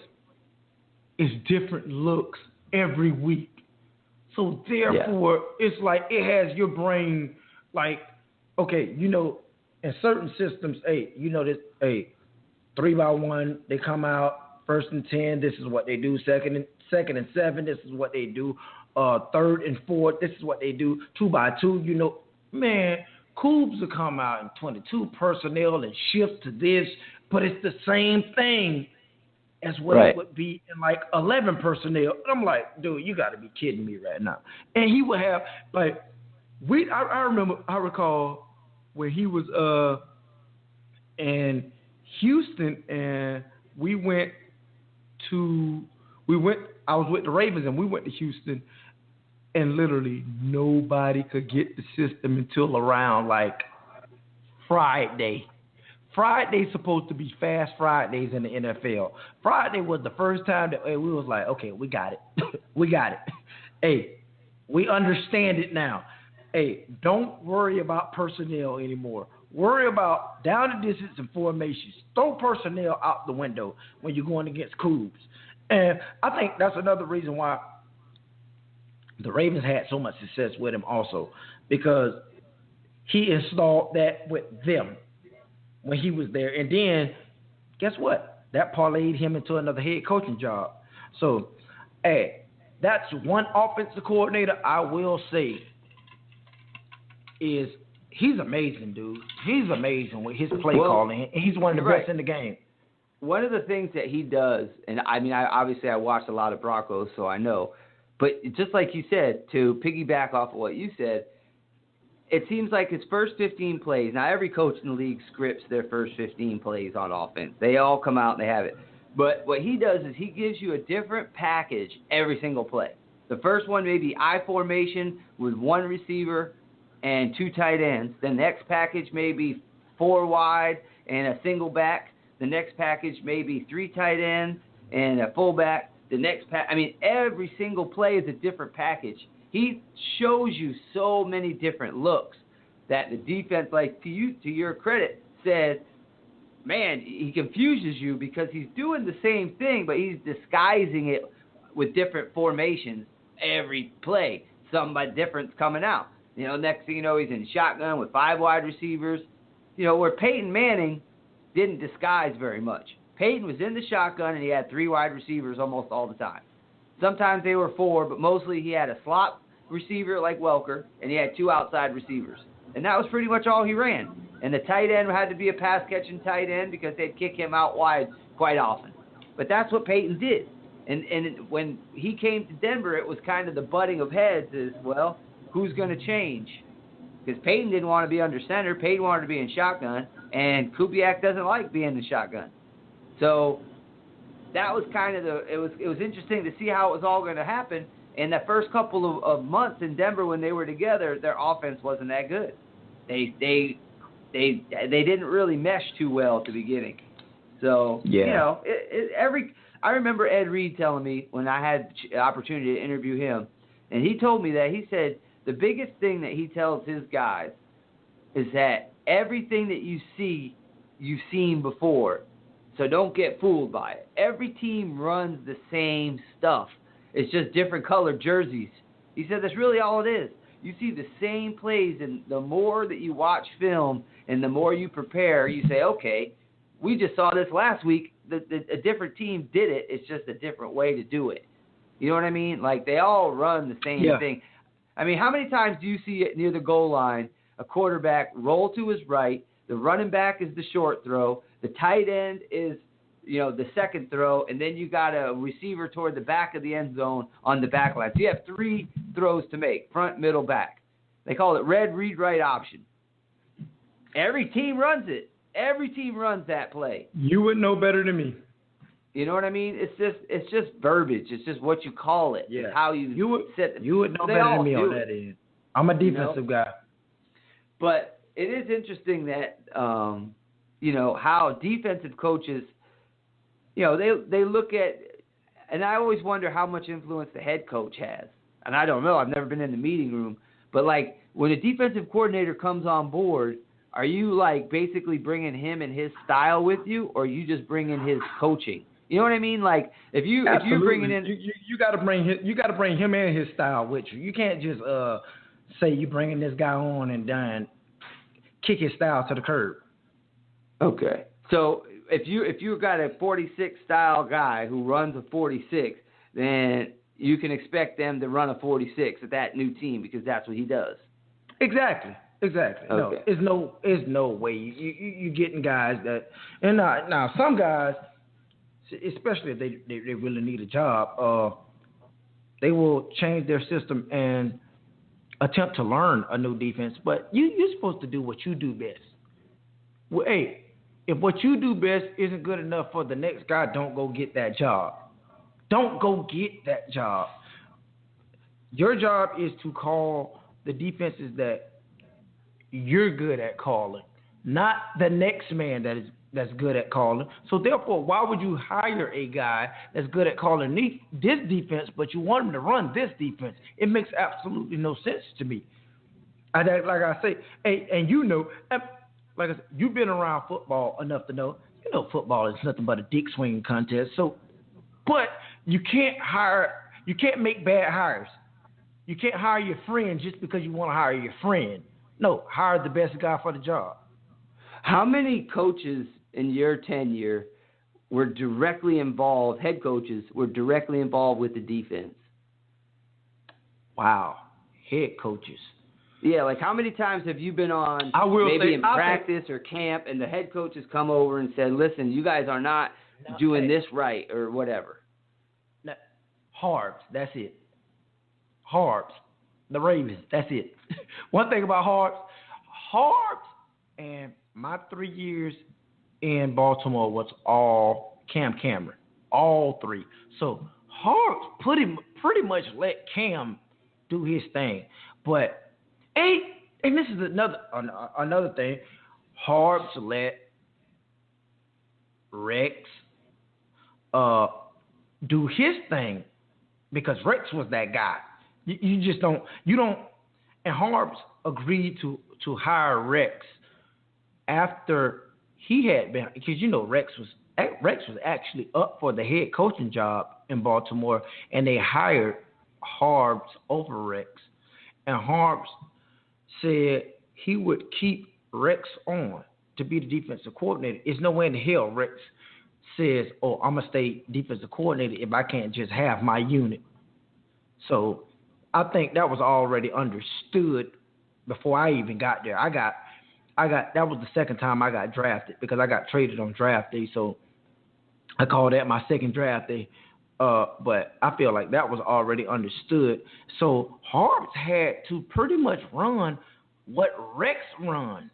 [SPEAKER 4] It's different looks every week. So therefore, It's like it has your brain like, okay, in certain systems, this, 3-by-1, they come out, 1st and 10, this is what they do. Second and 7, this is what they do. 3rd and 4th, this is what they do. 2-by-2, man, Cougs will come out in 22 personnel and shift to this, but it's the same thing as what it would be in like 11 personnel. And I'm like, dude, you got to be kidding me right now. And he would have I recall when he was in Houston, and I was with the Ravens, and we went to Houston, and literally nobody could get the system until around like Friday. Friday's supposed to be fast Fridays in the NFL. Friday was the first time that we was like, okay, we got it. We got it. Hey, we understand it now. Hey, don't worry about personnel anymore. Worry about down and distance and formations. Throw personnel out the window when you're going against Cougs. And I think that's another reason why the Ravens had so much success with him also, because he installed that with them when he was there. And then, guess what? That parlayed him into another head coaching job. So, hey, that's one offensive coordinator I will say is he's amazing, dude. He's amazing with his play calling. He's one of the best in the game.
[SPEAKER 3] One of the things that he does, and I mean, I watched a lot of Broncos, so I know, But just like you said, to piggyback off of what you said, it seems like his first 15 plays. Now, every coach in the league scripts their first 15 plays on offense. They all come out and they have it. But what he does is he gives you a different package every single play. The first one may be I formation with one receiver and two tight ends. The next package may be 4 wide and a single back. The next package may be 3 tight ends and a fullback. The next every single play is a different package. He shows you so many different looks that the defense, like to your credit, said, man, he confuses you because he's doing the same thing, but he's disguising it with different formations every play. Something different's coming out. Next thing you know, he's in shotgun with 5 wide receivers. Where Peyton Manning didn't disguise very much. Peyton was in the shotgun and he had 3 wide receivers almost all the time. Sometimes they were 4, but mostly he had a slot receiver like Welker, and he had 2 outside receivers. And that was pretty much all he ran. And the tight end had to be a pass-catching tight end because they'd kick him out wide quite often. But that's what Peyton did. And when he came to Denver, it was kind of the butting of heads is, well, who's going to change? Because Peyton didn't want to be under center. Peyton wanted to be in shotgun, and Kubiak doesn't like being in the shotgun. So that was kind of it was interesting to see how it was all going to happen. And the first couple of months in Denver when they were together, their offense wasn't that good. They didn't really mesh too well at the beginning. So I remember Ed Reed telling me when I had the opportunity to interview him, and he told me that he said the biggest thing that he tells his guys is that everything that you see, you've seen before. So don't get fooled by it. Every team runs the same stuff. It's just different colored jerseys. He said that's really all it is. You see the same plays, and the more that you watch film and the more you prepare, you say, okay, we just saw this last week. A different team did it. It's just a different way to do it. You know what I mean? Like they all run the same thing. I mean, how many times do you see it near the goal line, a quarterback roll to his right, the running back is the short throw, the tight end is, the second throw, and then you got a receiver toward the back of the end zone on the back line. So you have 3 throws to make, front, middle, back. They call it red, read, right option. Every team runs it. Every team runs that play.
[SPEAKER 1] You would know better than me.
[SPEAKER 3] You know what I mean? It's just verbiage. It's just what you call it. Yeah. It's how you
[SPEAKER 4] would
[SPEAKER 3] set it.
[SPEAKER 4] You would know better than me on that end. I'm a defensive guy.
[SPEAKER 3] But it is interesting that how defensive coaches, they look at, and I always wonder how much influence the head coach has. And I don't know. I've never been in the meeting room. But, like, when a defensive coordinator comes on board, are you, like, basically bringing him and his style with you, or are you just bringing his coaching? You know what I mean? Like, if you're bringing in,
[SPEAKER 1] you got to bring him and his style with you. You can't just say you bringing this guy on and then kick his style to the curb.
[SPEAKER 3] Okay. So if you got a 46 style guy who runs a 46, then you can expect them to run a 46 at that new team because that's what he does.
[SPEAKER 1] Exactly.
[SPEAKER 3] Okay.
[SPEAKER 1] No, it's no way you getting guys that, and now some guys, especially if they really need a job, they will change their system and attempt to learn a new defense. But you're supposed to do what you do best. Well, hey, if what you do best isn't good enough for the next guy, don't go get that job. Don't go get that job. Your job is to call the defenses that you're good at calling, not the next man that's good at calling. So therefore, why would you hire a guy that's good at calling this defense, but you want him to run this defense? It makes absolutely no sense to me. Like I say, hey, and like I said, you've been around football enough to know, football is nothing but a dick swinging contest. So, but you can't make bad hires. You can't hire your friend just because you want to hire your friend. No, hire the best guy for the job.
[SPEAKER 3] How many coaches in your tenure were directly involved, head coaches were directly involved with the defense?
[SPEAKER 4] Wow. Head coaches.
[SPEAKER 3] Yeah, like how many times have you been on in practice or camp and the head coach has come over and said, listen, you guys are not doing this right or whatever?
[SPEAKER 4] Harbs, that's it. Harbs, the Ravens. That's it. One thing about Harbs, and my 3 years in Baltimore was all Cam Cameron, all 3. So Harbs pretty much let Cam do his thing, but and this is another thing. Harbs let Rex do his thing because Rex was that guy. You just don't. And Harbs agreed to hire Rex after he had been, because Rex was actually up for the head coaching job in Baltimore, and they hired Harbs over Rex, and Harbs said he would keep Rex on to be the defensive coordinator. It's no way in the hell Rex says, "Oh, I'm gonna stay defensive coordinator if I can't just have my unit." So I think that was already understood before I even got there. I got that was the second time I got drafted because I got traded on draft day. So I call that my second draft day. But I feel like that was already understood. So Harbs had to pretty much run what Rex runs.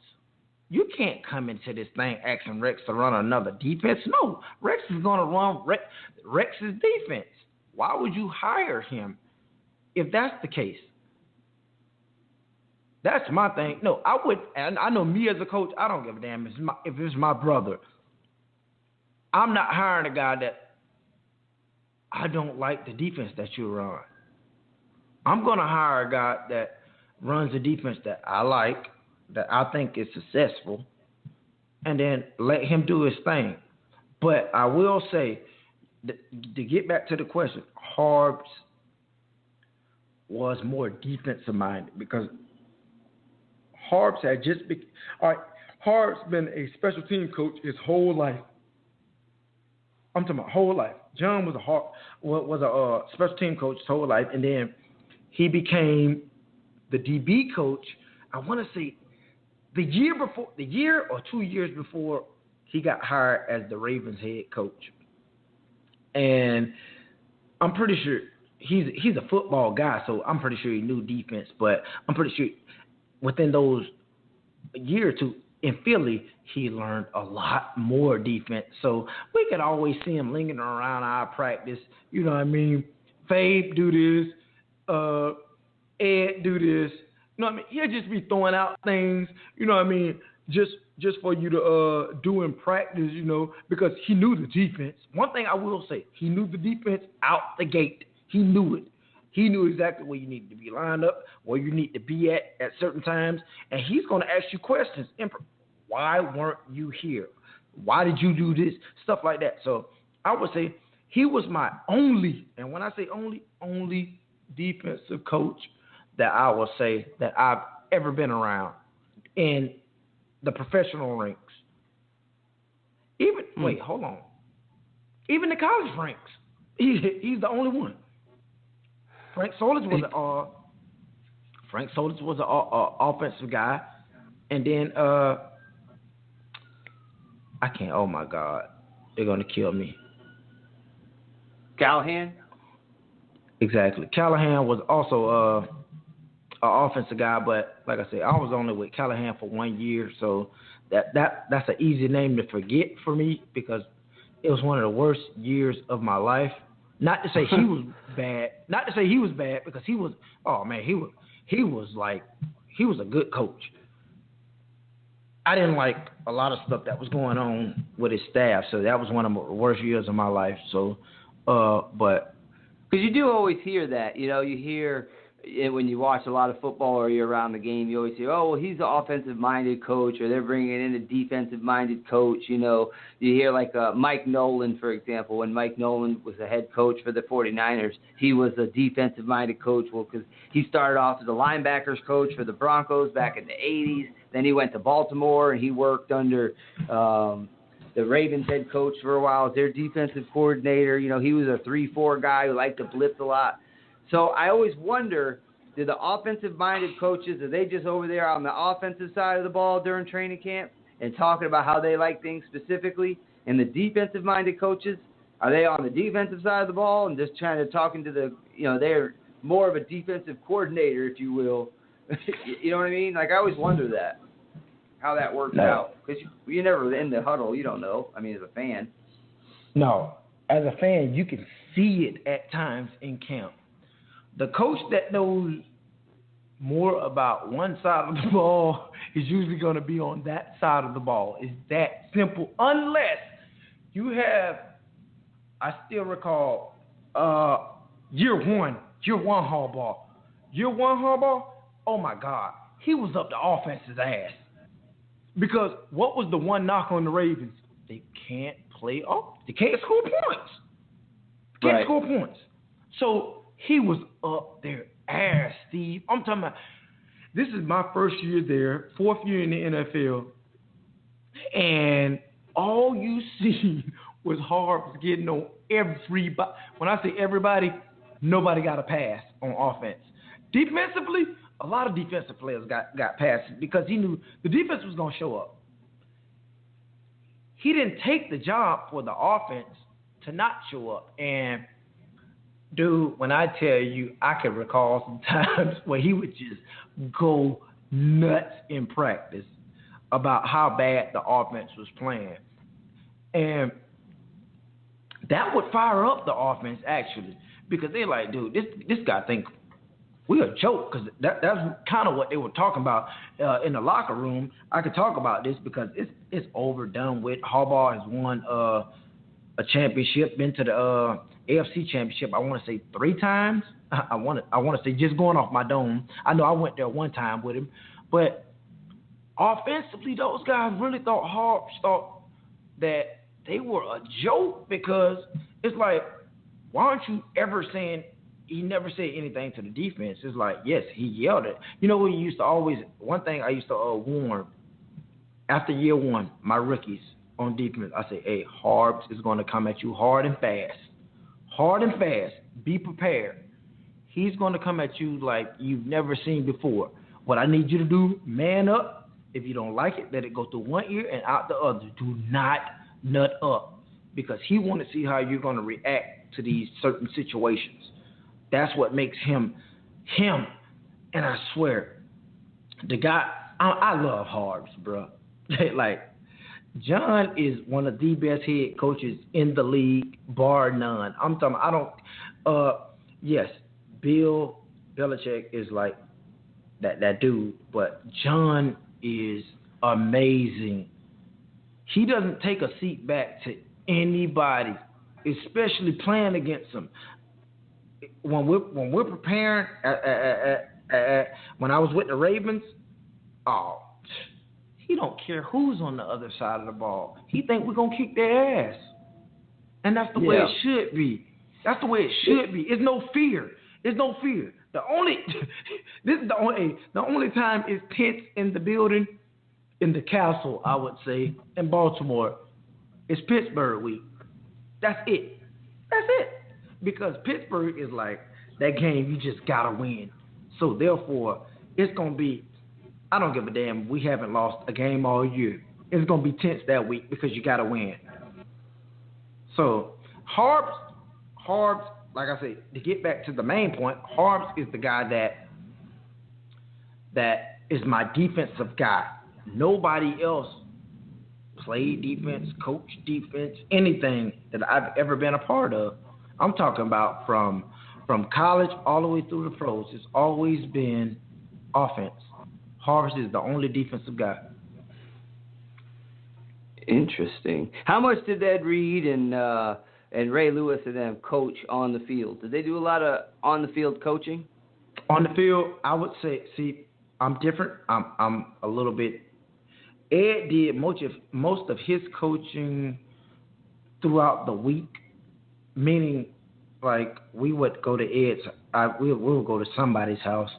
[SPEAKER 4] You can't come into this thing asking Rex to run another defense. No, Rex is going to run Rex's defense. Why would you hire him if that's the case? That's my thing. No, I would, and I know me as a coach, I don't give a damn if it's my brother. I'm not hiring a guy that I don't like the defense that you run. I'm going to hire a guy that runs a defense that I like, that I think is successful, and then let him do his thing. But I will say, to get back to the question, Harbs was more defensive-minded because Harbs had just been – all right, Harbs been a special team coach his whole life. I'm talking about whole life. John was a special team coach his whole life, and then he became the DB coach. I want to say the year or 2 years before he got hired as the Ravens head coach. And I'm pretty sure he's a football guy, so I'm pretty sure he knew defense. But I'm pretty sure within those year or two in Philly, he learned a lot more defense. So we could always see him lingering around our practice. You know what I mean? Fabe do this. Ed do this. You know what I mean? He'll just be throwing out things, you know what I mean, just for you to do in practice, because he knew the defense. One thing I will say, he knew the defense out the gate. He knew it. He knew exactly where you needed to be lined up, where you need to be at certain times, and he's going to ask you questions. Why weren't you here? Why did you do this? Stuff like that. So I would say he was my only, and when I say only defensive coach that I will say that I've ever been around in the professional ranks. Wait, hold on. Even the college ranks, he's the only one. Frank Solich was an offensive guy, and then I can't. Oh my God, they're gonna kill me.
[SPEAKER 3] Callahan.
[SPEAKER 4] Exactly. Callahan was also an offensive guy, but like I said, I was only with Callahan for 1 year, so that's an easy name to forget for me because it was one of the worst years of my life. Not to say he was bad. Not to say he was bad because he was. Oh man, he was a good coach. I didn't like a lot of stuff that was going on with his staff, so that was one of the worst years of my life. So, but
[SPEAKER 3] because you do always hear that, you hear it when you watch a lot of football or you're around the game, you always hear, oh, well, he's an offensive-minded coach, or they're bringing in a defensive-minded coach. You hear like Mike Nolan, for example. When Mike Nolan was the head coach for the 49ers, he was a defensive-minded coach. Well, because he started off as a linebackers coach for the Broncos back in the 80s. Then he went to Baltimore, and he worked under the Ravens head coach for a while as their defensive coordinator. He was a 3-4 guy who liked to blitz a lot. So I always wonder, do the offensive-minded coaches, are they just over there on the offensive side of the ball during training camp and talking about how they like things specifically? And the defensive-minded coaches, are they on the defensive side of the ball and just talking to the, they're more of a defensive coordinator, if you will. You know what I mean? Like, I always wonder that, how that works out. Because you're never in the huddle. You don't know. I mean, as a fan.
[SPEAKER 4] No. As a fan, you can see it at times in camp. The coach that knows more about one side of the ball is usually going to be on that side of the ball. It's that simple. Unless you have, I still recall, year one Harbaugh. Year one Harbaugh, oh my God, he was up the offense's ass. Because what was the one knock on the Ravens? They can't play off. They can't score points. Score points. So he was up their ass, Steve. I'm talking about, this is my first year there, 4th year in the NFL, and all you see was Harbs getting on everybody. When I say everybody, nobody got a pass on offense. Defensively, a lot of defensive players got passes because he knew the defense was going to show up. He didn't take the job for the offense to not show up. And, dude, when I tell you, I can recall some times where he would just go nuts in practice about how bad the offense was playing. And that would fire up the offense, actually, because they're like, dude, this guy think we're a joke, because that's kind of what they were talking about in the locker room. I could talk about this because it's overdone with. Harbaugh has won a championship, been to the AFC championship, I want to say 3 times. I want to say, just going off my dome. I know I went there one time with him. But offensively, those guys really thought that they were a joke, because it's like, why aren't you ever saying, he never said anything to the defense. It's like, yes, he yelled it. You know, we used to always, one thing I used to warn after year one, my rookies on defense, I say, hey, Harbs is going to come at you hard and fast. Hard and fast. Be prepared. He's going to come at you like you've never seen before. What I need you to do, man up. If you don't like it, let it go through one ear and out the other. Do not nut up, because he wants to see how you're going to react to these certain situations. That's what makes him. And I swear, the guy, I love Harbs, bro. Like, John is one of the best head coaches in the league, bar none. I'm talking, yes, Bill Belichick is like that dude, but John is amazing. He doesn't take a seat back to anybody, especially playing against them. When we're preparing, when I was with the Ravens, he don't care who's on the other side of the ball. He think we're going to kick their ass. And that's the way it should be. That's the way it should be. It's no fear. There's no fear. This is the only time it's tense in the building, in the castle, I would say, in Baltimore. It's Pittsburgh week. That's it. That's it. Because Pittsburgh is like that game you just got to win. So, therefore, it's going to be, I don't give a damn. We haven't lost a game all year. It's going to be tense that week because you got to win. So, Harbs, like I said, to get back to the main point, Harbs is the guy that is my defensive guy. Nobody else played defense, coached defense, anything that I've ever been a part of. I'm talking about from college all the way through the pros. It's always been offense. Harbs is the only defensive guy.
[SPEAKER 3] Interesting. How much did Ed Reed and Ray Lewis and them coach on the field? Did they do a lot of on-the-field coaching?
[SPEAKER 4] On the field, I would say, see, I'm different. I'm a little bit. Ed did most of his coaching throughout the week, meaning like we would go to Ed's. We would go to somebody's house,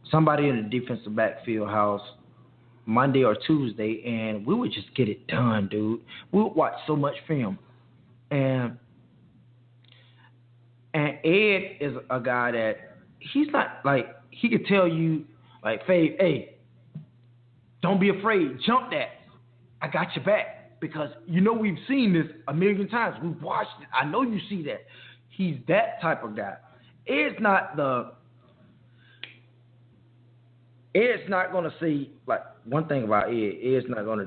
[SPEAKER 4] somebody in the defensive backfield house, Monday or Tuesday, and we would just get it done, dude. We would watch so much film. And Ed is a guy that he's not like, he could tell you like, Fave, hey, don't be afraid, jump that. I got your back, because you know we've seen this a million times. We've watched it. I know you see that. He's that type of guy. Ed's not the. Ed's not gonna say like one thing about Ed. Ed's not gonna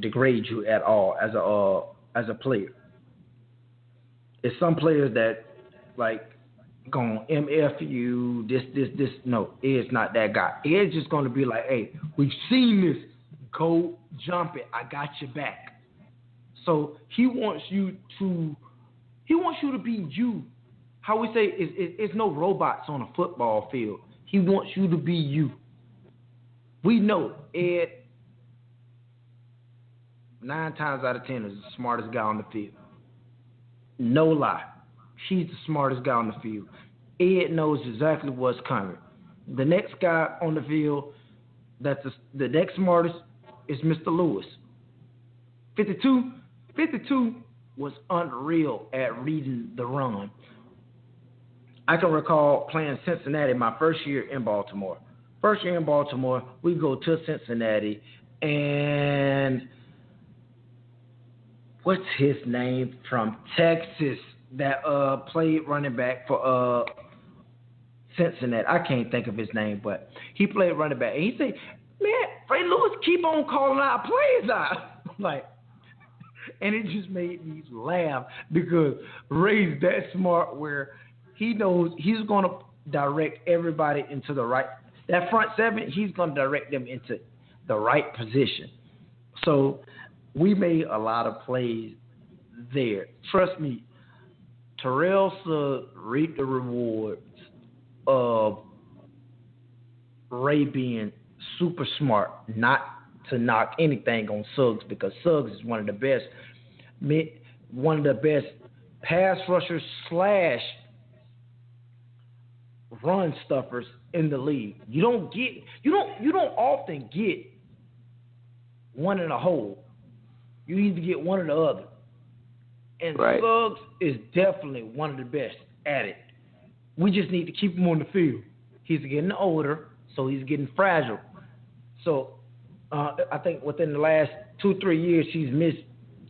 [SPEAKER 4] degrade you at all as a player. It's some players that like gonna MF you, this. No, Ed's not that guy. Ed's just gonna be like, hey, we've seen this. Go jump it. I got your back. So he wants you to be you. How we say it's no robots on a football field. He wants you to be you. We know Ed 9 times out of 10 is the smartest guy on the field. No lie. He's the smartest guy on the field. Ed knows exactly what's coming. The next guy on the field that's the next smartest is Mr. Lewis. 52 was unreal at reading the run. I can recall playing Cincinnati my first year in Baltimore. First year in Baltimore, we go to Cincinnati, and what's his name from Texas that played running back for Cincinnati? I can't think of his name, but he played running back. And he said, man, Ray Lewis keep on calling our plays out. Like, and it just made me laugh because Ray's that smart where he knows he's going to direct everybody into the right. That front seven, he's going to direct them into the right position. So we made a lot of plays there. Trust me, Terrell Suggs reaped the rewards of Ray being super smart, not to knock anything on Suggs because Suggs is one of the best pass rushers / run stuffers in the league. You don't often get one in a hole. You either get one or the other. And right. Suggs is definitely one of the best at it. We just need to keep him on the field. He's getting older, so he's getting fragile. So I think within the last 2-3 years, he's missed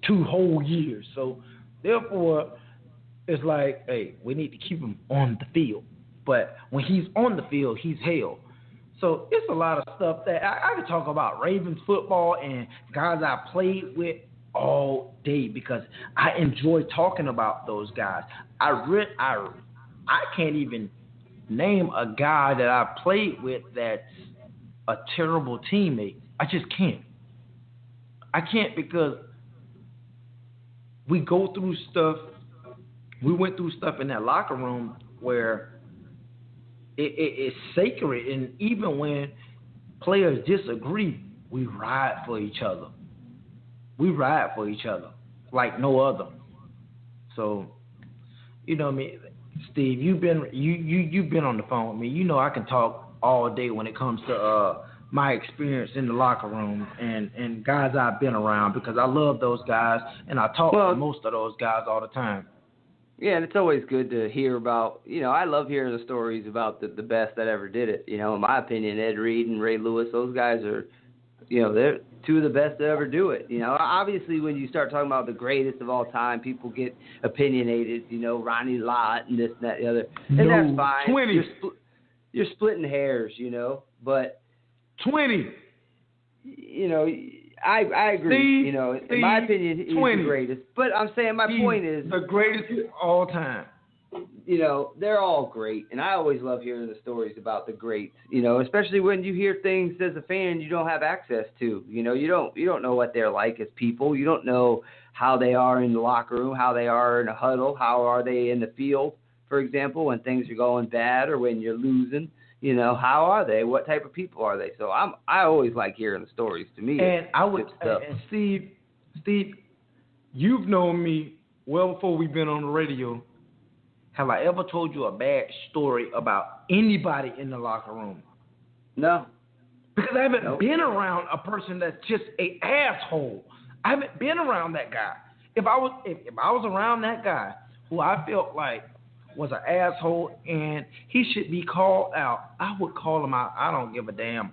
[SPEAKER 4] 2 whole years. So therefore, it's like, hey, we need to keep him on the field. But when he's on the field, he's hell. So it's a lot of stuff that I could talk about Ravens football and guys I played with all day because I enjoy talking about those guys. I can't even name a guy that I played with that's a terrible teammate. I just can't. I can't because we go through stuff. We went through stuff in that locker room where it's sacred, and even when players disagree, we ride for each other. We ride for each other like no other. So, you know what I mean, Steve, you've been on the phone with me. You know I can talk all day when it comes to my experience in the locker room and guys I've been around because I love those guys and I talk to most of those guys all the time.
[SPEAKER 3] Yeah, and it's always good to hear about, I love hearing the stories about the best that ever did it. In my opinion, Ed Reed and Ray Lewis, those guys are, they're 2 of the best to ever do it. Obviously when you start talking about the greatest of all time, people get opinionated, Ronnie Lott and this and that and the other. And that's fine.
[SPEAKER 1] 20.
[SPEAKER 3] You're splitting hairs, but
[SPEAKER 1] 20.
[SPEAKER 3] I agree. In my opinion, he's
[SPEAKER 1] 20.
[SPEAKER 3] the greatest. But I'm saying my point is
[SPEAKER 1] the greatest of all time.
[SPEAKER 3] They're all great, and I always love hearing the stories about the greats. Especially when you hear things as a fan you don't have access to. You don't know what they're like as people. You don't know how they are in the locker room, how they are in a huddle, how are they in the field, for example, when things are going bad or when you're losing. How are they? What type of people are they? So I always like hearing the stories. To me,
[SPEAKER 1] and Steve, you've known me well before we've been on the radio. Have I ever told you a bad story about anybody in the locker room?
[SPEAKER 3] No,
[SPEAKER 1] because I haven't been around a person that's just an asshole. I haven't been around that guy. If I was around that guy who I felt like was an asshole and he should be called out, I would call him out. I don't give a damn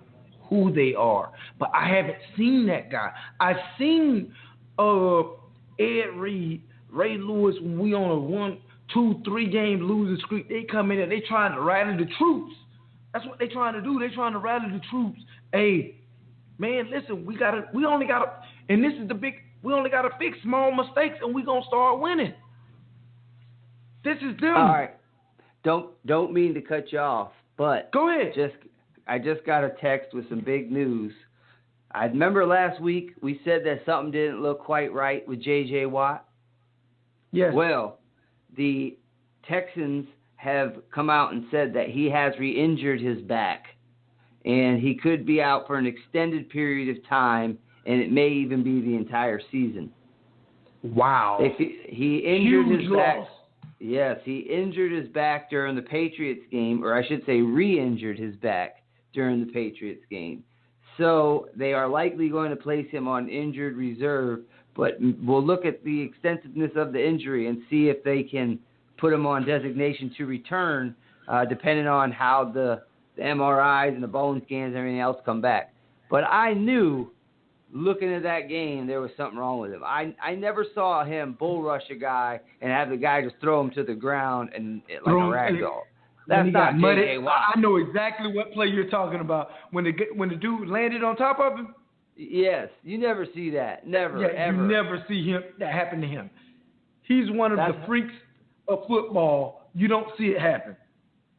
[SPEAKER 1] who they are. But I haven't seen that guy. I've seen Ed Reed, Ray Lewis when we on a
[SPEAKER 4] 2-3 game losing streak. They come in and they trying to rally the troops. That's what they trying to do. They trying to rally the troops. Hey, man, listen, we only gotta, and this is the big. We only gotta fix small mistakes, and we gonna start winning. This is them.
[SPEAKER 3] All right. Don't mean to cut you off, but
[SPEAKER 4] Go ahead.
[SPEAKER 3] I just got a text with some big news. I remember last week we said that something didn't look quite right with J.J. Watt.
[SPEAKER 4] Yes.
[SPEAKER 3] Well, the Texans have come out and said that he has re-injured his back, and he could be out for an extended period of time, and it may even be the entire season.
[SPEAKER 4] Wow.
[SPEAKER 3] If he injured
[SPEAKER 4] Huge
[SPEAKER 3] his back.
[SPEAKER 4] loss.
[SPEAKER 3] Yes, he injured his back during the Patriots game, or I should say re-injured his back during the Patriots game. So they are likely going to place him on injured reserve, but we'll look at the extensiveness of the injury and see if they can put him on designation to return, depending on how the MRIs and the bone scans and everything else come back. But I knew, looking at that game, there was something wrong with him. I never saw him bull rush a guy and have the guy just throw him to the ground and like a rag doll. That's not J.J. Watt.
[SPEAKER 1] I know exactly what play you're talking about. When the dude landed on top of him.
[SPEAKER 3] Yes, you never see that. Never,
[SPEAKER 1] Yeah,
[SPEAKER 3] ever.
[SPEAKER 1] you never see him that happen to him. He's one of the freaks of football. You don't see it happen.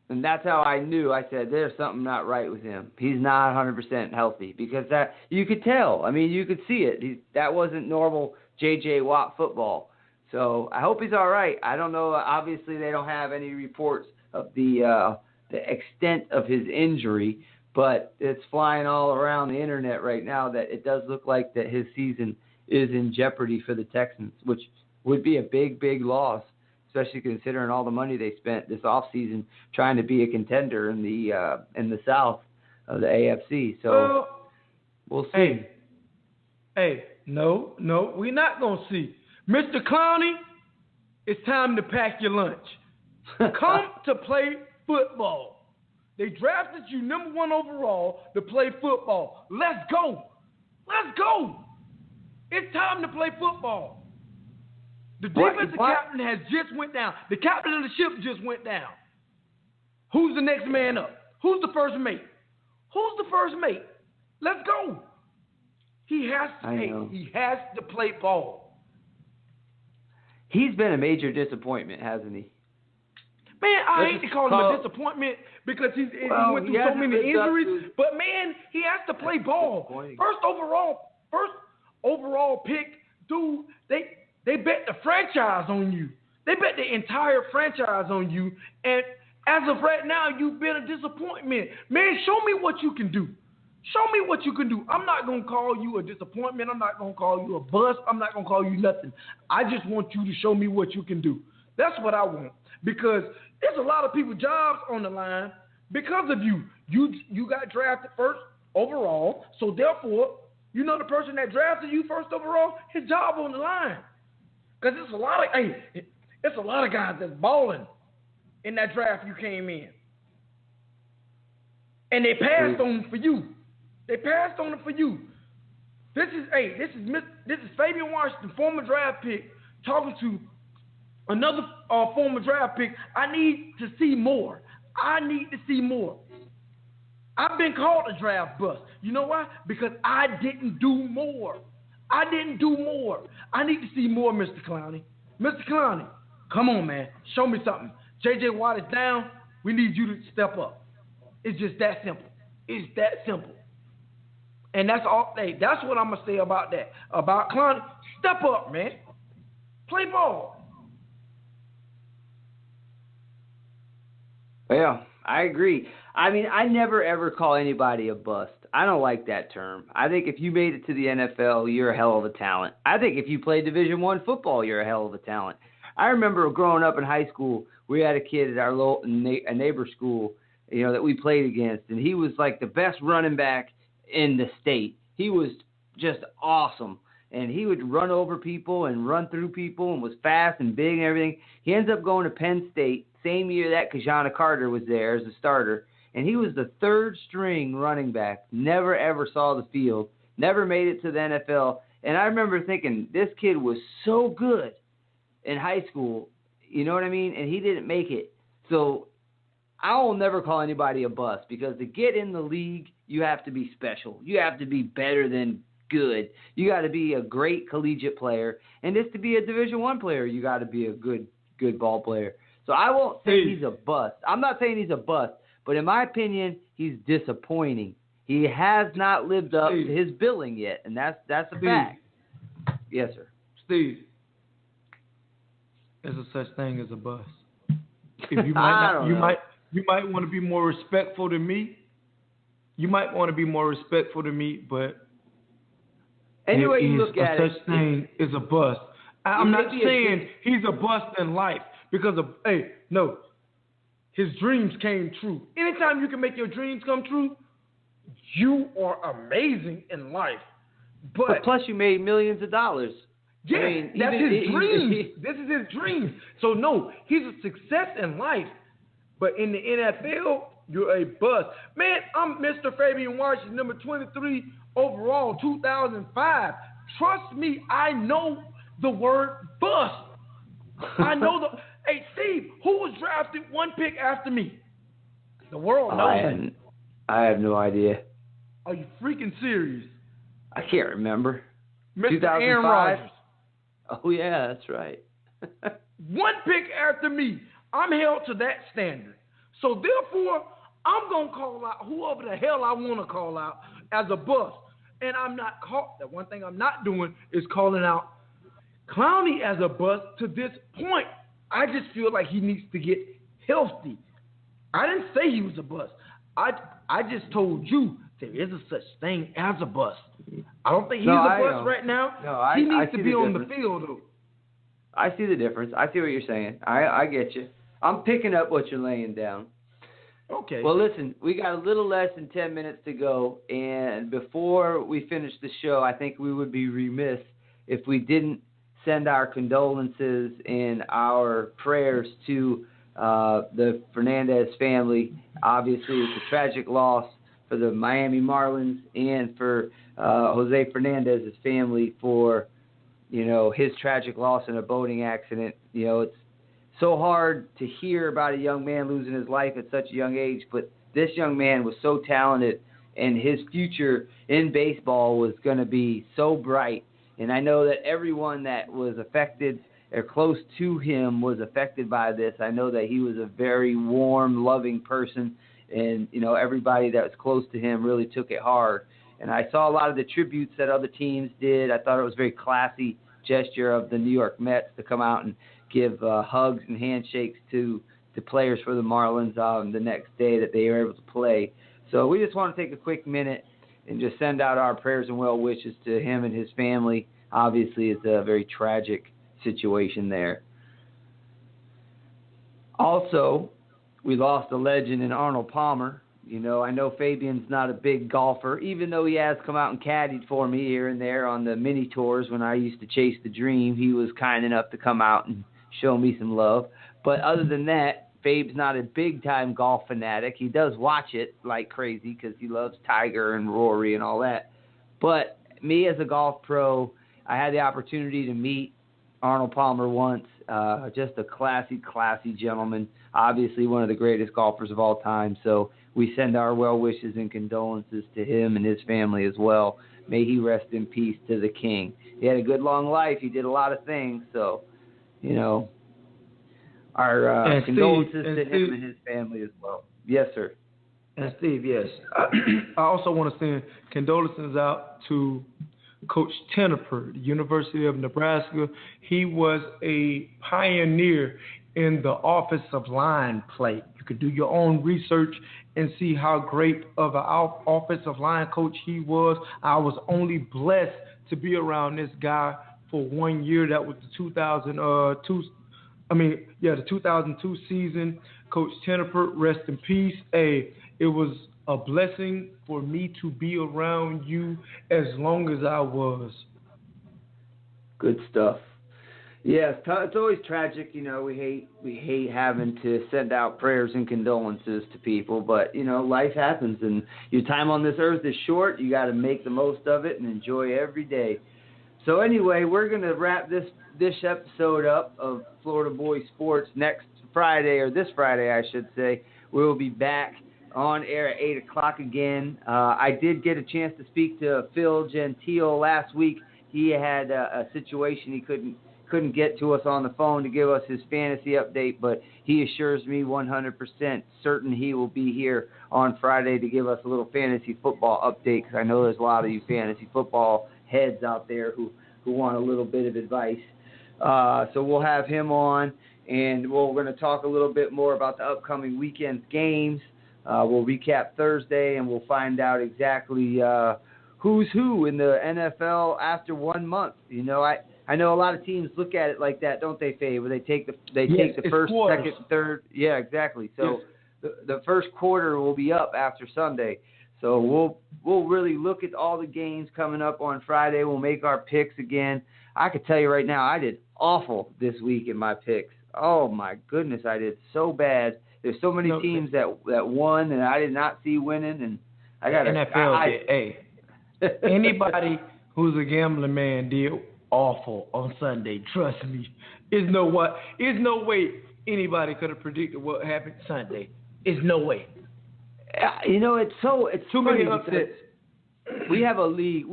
[SPEAKER 3] And that's how I knew. I said, there's something not right with him. He's not 100% healthy because that you could tell. I mean, you could see it. That wasn't normal J.J. Watt football. So I hope he's all right. I don't know. Obviously, they don't have any reports of the extent of his injury, but it's flying all around the internet right now that it does look like that his season is in jeopardy for the Texans, which would be a big, big loss, especially considering all the money they spent this offseason trying to be a contender in the South of the AFC. So we'll see.
[SPEAKER 1] Hey, no, we're not going to see. Mr. Clowney, it's time to pack your lunch. Come to play football. They drafted you number 1 overall to play football. Let's go. Let's go. It's time to play football. The defensive captain has just went down. The captain of the ship just went down. Who's the next man up? Who's the first mate? Who's the first mate? Let's go. He has to play ball.
[SPEAKER 3] He's been a major disappointment, hasn't he?
[SPEAKER 1] Man, I hate to call him a disappointment because he went through so many injuries. But, man, he has to play ball. First overall pick, dude, they bet the franchise on you. They bet the entire franchise on you. And as of right now, you've been a disappointment. Man, show me what you can do. Show me what you can do. I'm not going to call you a disappointment. I'm not going to call you a bust. I'm not going to call you nothing. I just want you to show me what you can do. That's what I want. Because there's a lot of people jobs on the line because of you. You got drafted first overall. So, therefore, you know the person that drafted you first overall, his job on the line. Because it's a lot of guys that's balling in that draft you came in. And they passed on them for you. They passed on them for you. This is Fabian Washington, former draft pick, talking to another former draft pick. I need to see more. I've been called a draft bust. You know why? Because I didn't do more. I need to see more, Mr. Clowney. Mr. Clowney, come on, man. Show me something. J.J. Watt is down. We need you to step up. It's just that simple. It's that simple. And that's all. Hey, that's what I'm going to say about that. About Clowney. Step up, man. Play ball.
[SPEAKER 3] Yeah, I agree. I mean, I never ever call anybody a bust. I don't like that term. I think if you made it to the NFL, you're a hell of a talent. I think if you played Division I football, you're a hell of a talent. I remember growing up in high school, we had a kid at our local a neighbor school, that we played against, and he was like the best running back in the state. He was just awesome, and he would run over people and run through people and was fast and big and everything. He ends up going to Penn State, same year that Kajana Carter was there as a starter, and he was the third string running back, never ever saw the field, never made it to the NFL. And I remember thinking, this kid was so good in high school. You know what I mean? And he didn't make it. So I will never call anybody a bust, because to get in the league, you have to be special. You have to be better than good. You got to be a great collegiate player. And just to be a Division I player, you got to be a good ball player. So I won't say he's a bust. I'm not saying he's a bust, but in my opinion, he's disappointing. He has not lived up to his billing yet, and that's a fact. Yes, sir.
[SPEAKER 1] Steve, there's a such thing as a bust. If you might you might want to be more respectful to me. You might want to be more respectful to me, but
[SPEAKER 3] any way you look at it,
[SPEAKER 1] such thing is a bust. I'm not saying he's a bust in life because of his dreams came true. Anytime you can make your dreams come true, you are amazing in life. But
[SPEAKER 3] plus, you made millions of dollars.
[SPEAKER 1] Yeah, I mean, that's his dream. This is his dream. So, no, he's a success in life. But in the NFL, you're a bust. Man, I'm Mr. Fabian Washington, number 23 overall, 2005. Trust me, I know the word bust. I know the... Hey, Steve, who was drafted one pick after me? The world knows.
[SPEAKER 3] I have no idea.
[SPEAKER 1] Are you freaking serious?
[SPEAKER 3] I can't remember.
[SPEAKER 1] Mr. Aaron Rodgers.
[SPEAKER 3] Oh, yeah, that's right.
[SPEAKER 1] One pick after me. I'm held to that standard. So, therefore, I'm going to call out whoever the hell I want to call out as a bust. And I'm not the one thing I'm not doing is calling out Clowney as a bust to this point. I just feel like he needs to get healthy. I didn't say he was a bust. I just told you there is a such thing as a bust. I don't think he's a bust right now.
[SPEAKER 3] No,
[SPEAKER 1] he needs to be on the field, though.
[SPEAKER 3] I see the difference. I see what you're saying. I get you. I'm picking up what you're laying down.
[SPEAKER 1] Okay.
[SPEAKER 3] Well, listen, we got a little less than 10 minutes to go, and before we finish the show, I think we would be remiss if we didn't send our condolences and our prayers to the Fernandez family. Obviously, it's a tragic loss for the Miami Marlins and for Jose Fernandez's family for, his tragic loss in a boating accident. It's so hard to hear about a young man losing his life at such a young age, but this young man was so talented, and his future in baseball was going to be so bright. And I know that everyone that was affected or close to him was affected by this. I know that he was a very warm, loving person, and, everybody that was close to him really took it hard. And I saw a lot of the tributes that other teams did. I thought it was a very classy gesture of the New York Mets to come out and give hugs and handshakes to players for the Marlins the next day that they were able to play. So we just want to take a quick minute and just send out our prayers and well wishes to him and his family. Obviously, it's a very tragic situation there. Also, we lost a legend in Arnold Palmer. I know Fabian's not a big golfer, even though he has come out and caddied for me here and there on the mini tours when I used to chase the dream. He was kind enough to come out and show me some love. But other than that, Fabe's not a big-time golf fanatic. He does watch it like crazy because he loves Tiger and Rory and all that. But me as a golf pro, I had the opportunity to meet Arnold Palmer once. Just a classy gentleman. Obviously one of the greatest golfers of all time. So we send our well wishes and condolences to him and his family as well. May he rest in peace to the king. He had a good long life. He did a lot of things. So, our condolences to him and his family as well. Yes, sir.
[SPEAKER 1] And Steve, yes. I also want to send condolences out to Coach Tenopir, the University of Nebraska. He was a pioneer in the office of line play. You could do your own research and see how great of an offensive line coach he was. I was only blessed to be around this guy for 1 year. That was the 2002 season. Coach Tenopir, rest in peace. It was a blessing for me to be around you as long as I was.
[SPEAKER 3] Good stuff. Yeah, it's always tragic. We hate having to send out prayers and condolences to people, but life happens, and your time on this earth is short. You got to make the most of it and enjoy every day. So anyway, we're going to wrap this episode up of Florida Boys Sports next Friday, or this Friday, I should say. We will be back on air at 8 o'clock again. I did get a chance to speak to Phil Gentile last week. He had a situation he couldn't get to us on the phone to give us his fantasy update, but he assures me 100% certain he will be here on Friday to give us a little fantasy football update, because I know there's a lot of you fantasy football heads out there who want a little bit of advice. So we'll have him on, and we're going to talk a little bit more about the upcoming weekend's games. We'll recap Thursday, and we'll find out exactly who's who in the NFL after 1 month. You know, I know a lot of teams look at it like that, don't they, Faye? Where they take the first,
[SPEAKER 1] quarters.
[SPEAKER 3] second, third. Yeah, exactly. So the first quarter will be up after Sunday. So we'll really look at all the games coming up on Friday. We'll make our picks again. I could tell you right now, I did awful this week in my picks. Oh my goodness, I did so bad. There's so many teams that won, and I did not see winning. And I got
[SPEAKER 1] NFL did. Hey, anybody who's a gambling man did awful on Sunday. Trust me. There's no way anybody could have predicted what happened Sunday. There's no way.
[SPEAKER 3] You know, it's
[SPEAKER 1] too many upsets.
[SPEAKER 3] We have a league,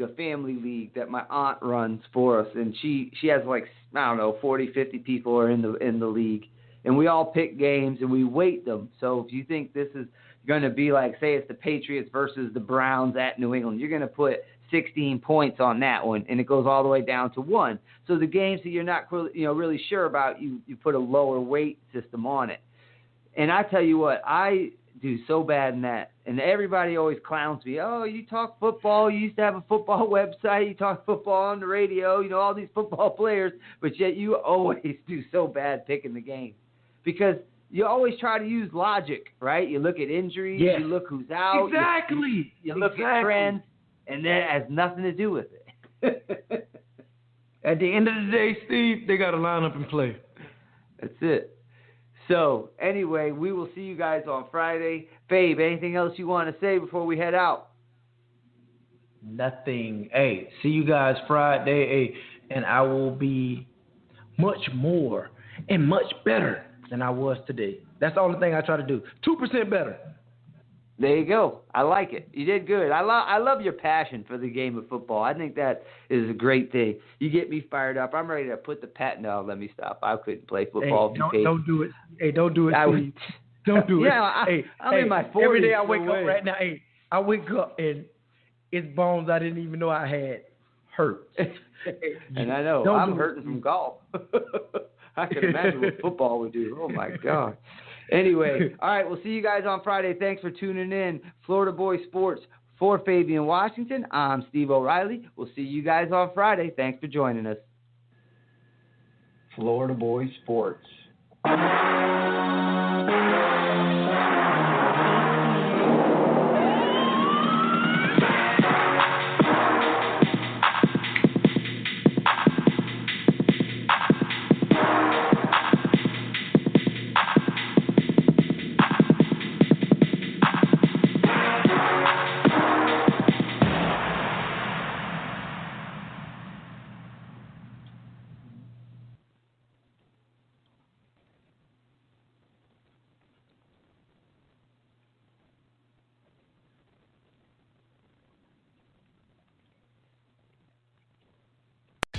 [SPEAKER 3] a family league that my aunt runs for us, and she has like, I don't know, 40, 50 people are in the league, and we all pick games and we weight them. So if you think this is going to be like, say it's the Patriots versus the Browns at New England, you're going to put 16 points on that one, and it goes all the way down to 1. So the games that you're not really sure about, you put a lower weight system on it. And I tell you what, I do so bad in that. And everybody always clowns me. Oh, you talk football. You used to have a football website. You talk football on the radio. You know, all these football players. But yet you always do so bad picking the game. Because you always try to use logic, right? You look at injuries.
[SPEAKER 1] Yes.
[SPEAKER 3] You look who's out.
[SPEAKER 1] Exactly.
[SPEAKER 3] You look at trends. And that has nothing to do with it.
[SPEAKER 1] At the end of the day, Steve, they got to line up and play.
[SPEAKER 3] That's it. So, anyway, we will see you guys on Friday. Babe, anything else you want to say before we head out?
[SPEAKER 1] Nothing. Hey, see you guys Friday. Hey, and I will be much more and much better than I was today. That's the only thing I try to do. 2% better.
[SPEAKER 3] There you go. I like it. You did good. I love your passion for the game of football. I think that is a great thing. You get me fired up. I'm ready to put the pat. No, let me stop. I couldn't play football.
[SPEAKER 1] Hey, don't do it. Hey, don't do it, please. Don't do it.
[SPEAKER 3] Yeah, I'm in my 40s.
[SPEAKER 1] Every day I wake up right now. Hey, I wake up and it's bones I didn't even know I had hurt.
[SPEAKER 3] And I know I'm hurting from golf. I can imagine what football would do. Oh my God. Anyway, all right, we'll see you guys on Friday. Thanks for tuning in. Florida Boys Sports for Fabian Washington. I'm Steve O'Reilly. We'll see you guys on Friday. Thanks for joining us.
[SPEAKER 2] Florida Boys Sports.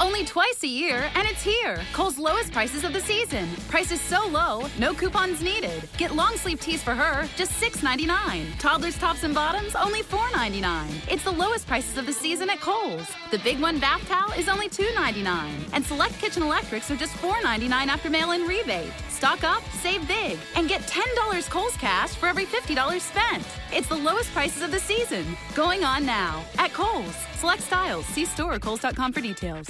[SPEAKER 5] Only twice a year, and it's here. Kohl's lowest prices of the season. Prices so low, no coupons needed. Get long sleeve tees for her, just $6.99. Toddlers tops and bottoms, only $4.99. It's the lowest prices of the season at Kohl's. The Big One bath towel is only $2.99. And select kitchen electrics are just $4.99 after mail-in rebate. Stock up, save big, and get $10 Kohl's cash for every $50 spent. It's the lowest prices of the season. Going on now at Kohl's. Select styles. See store or Kohl's.com for details.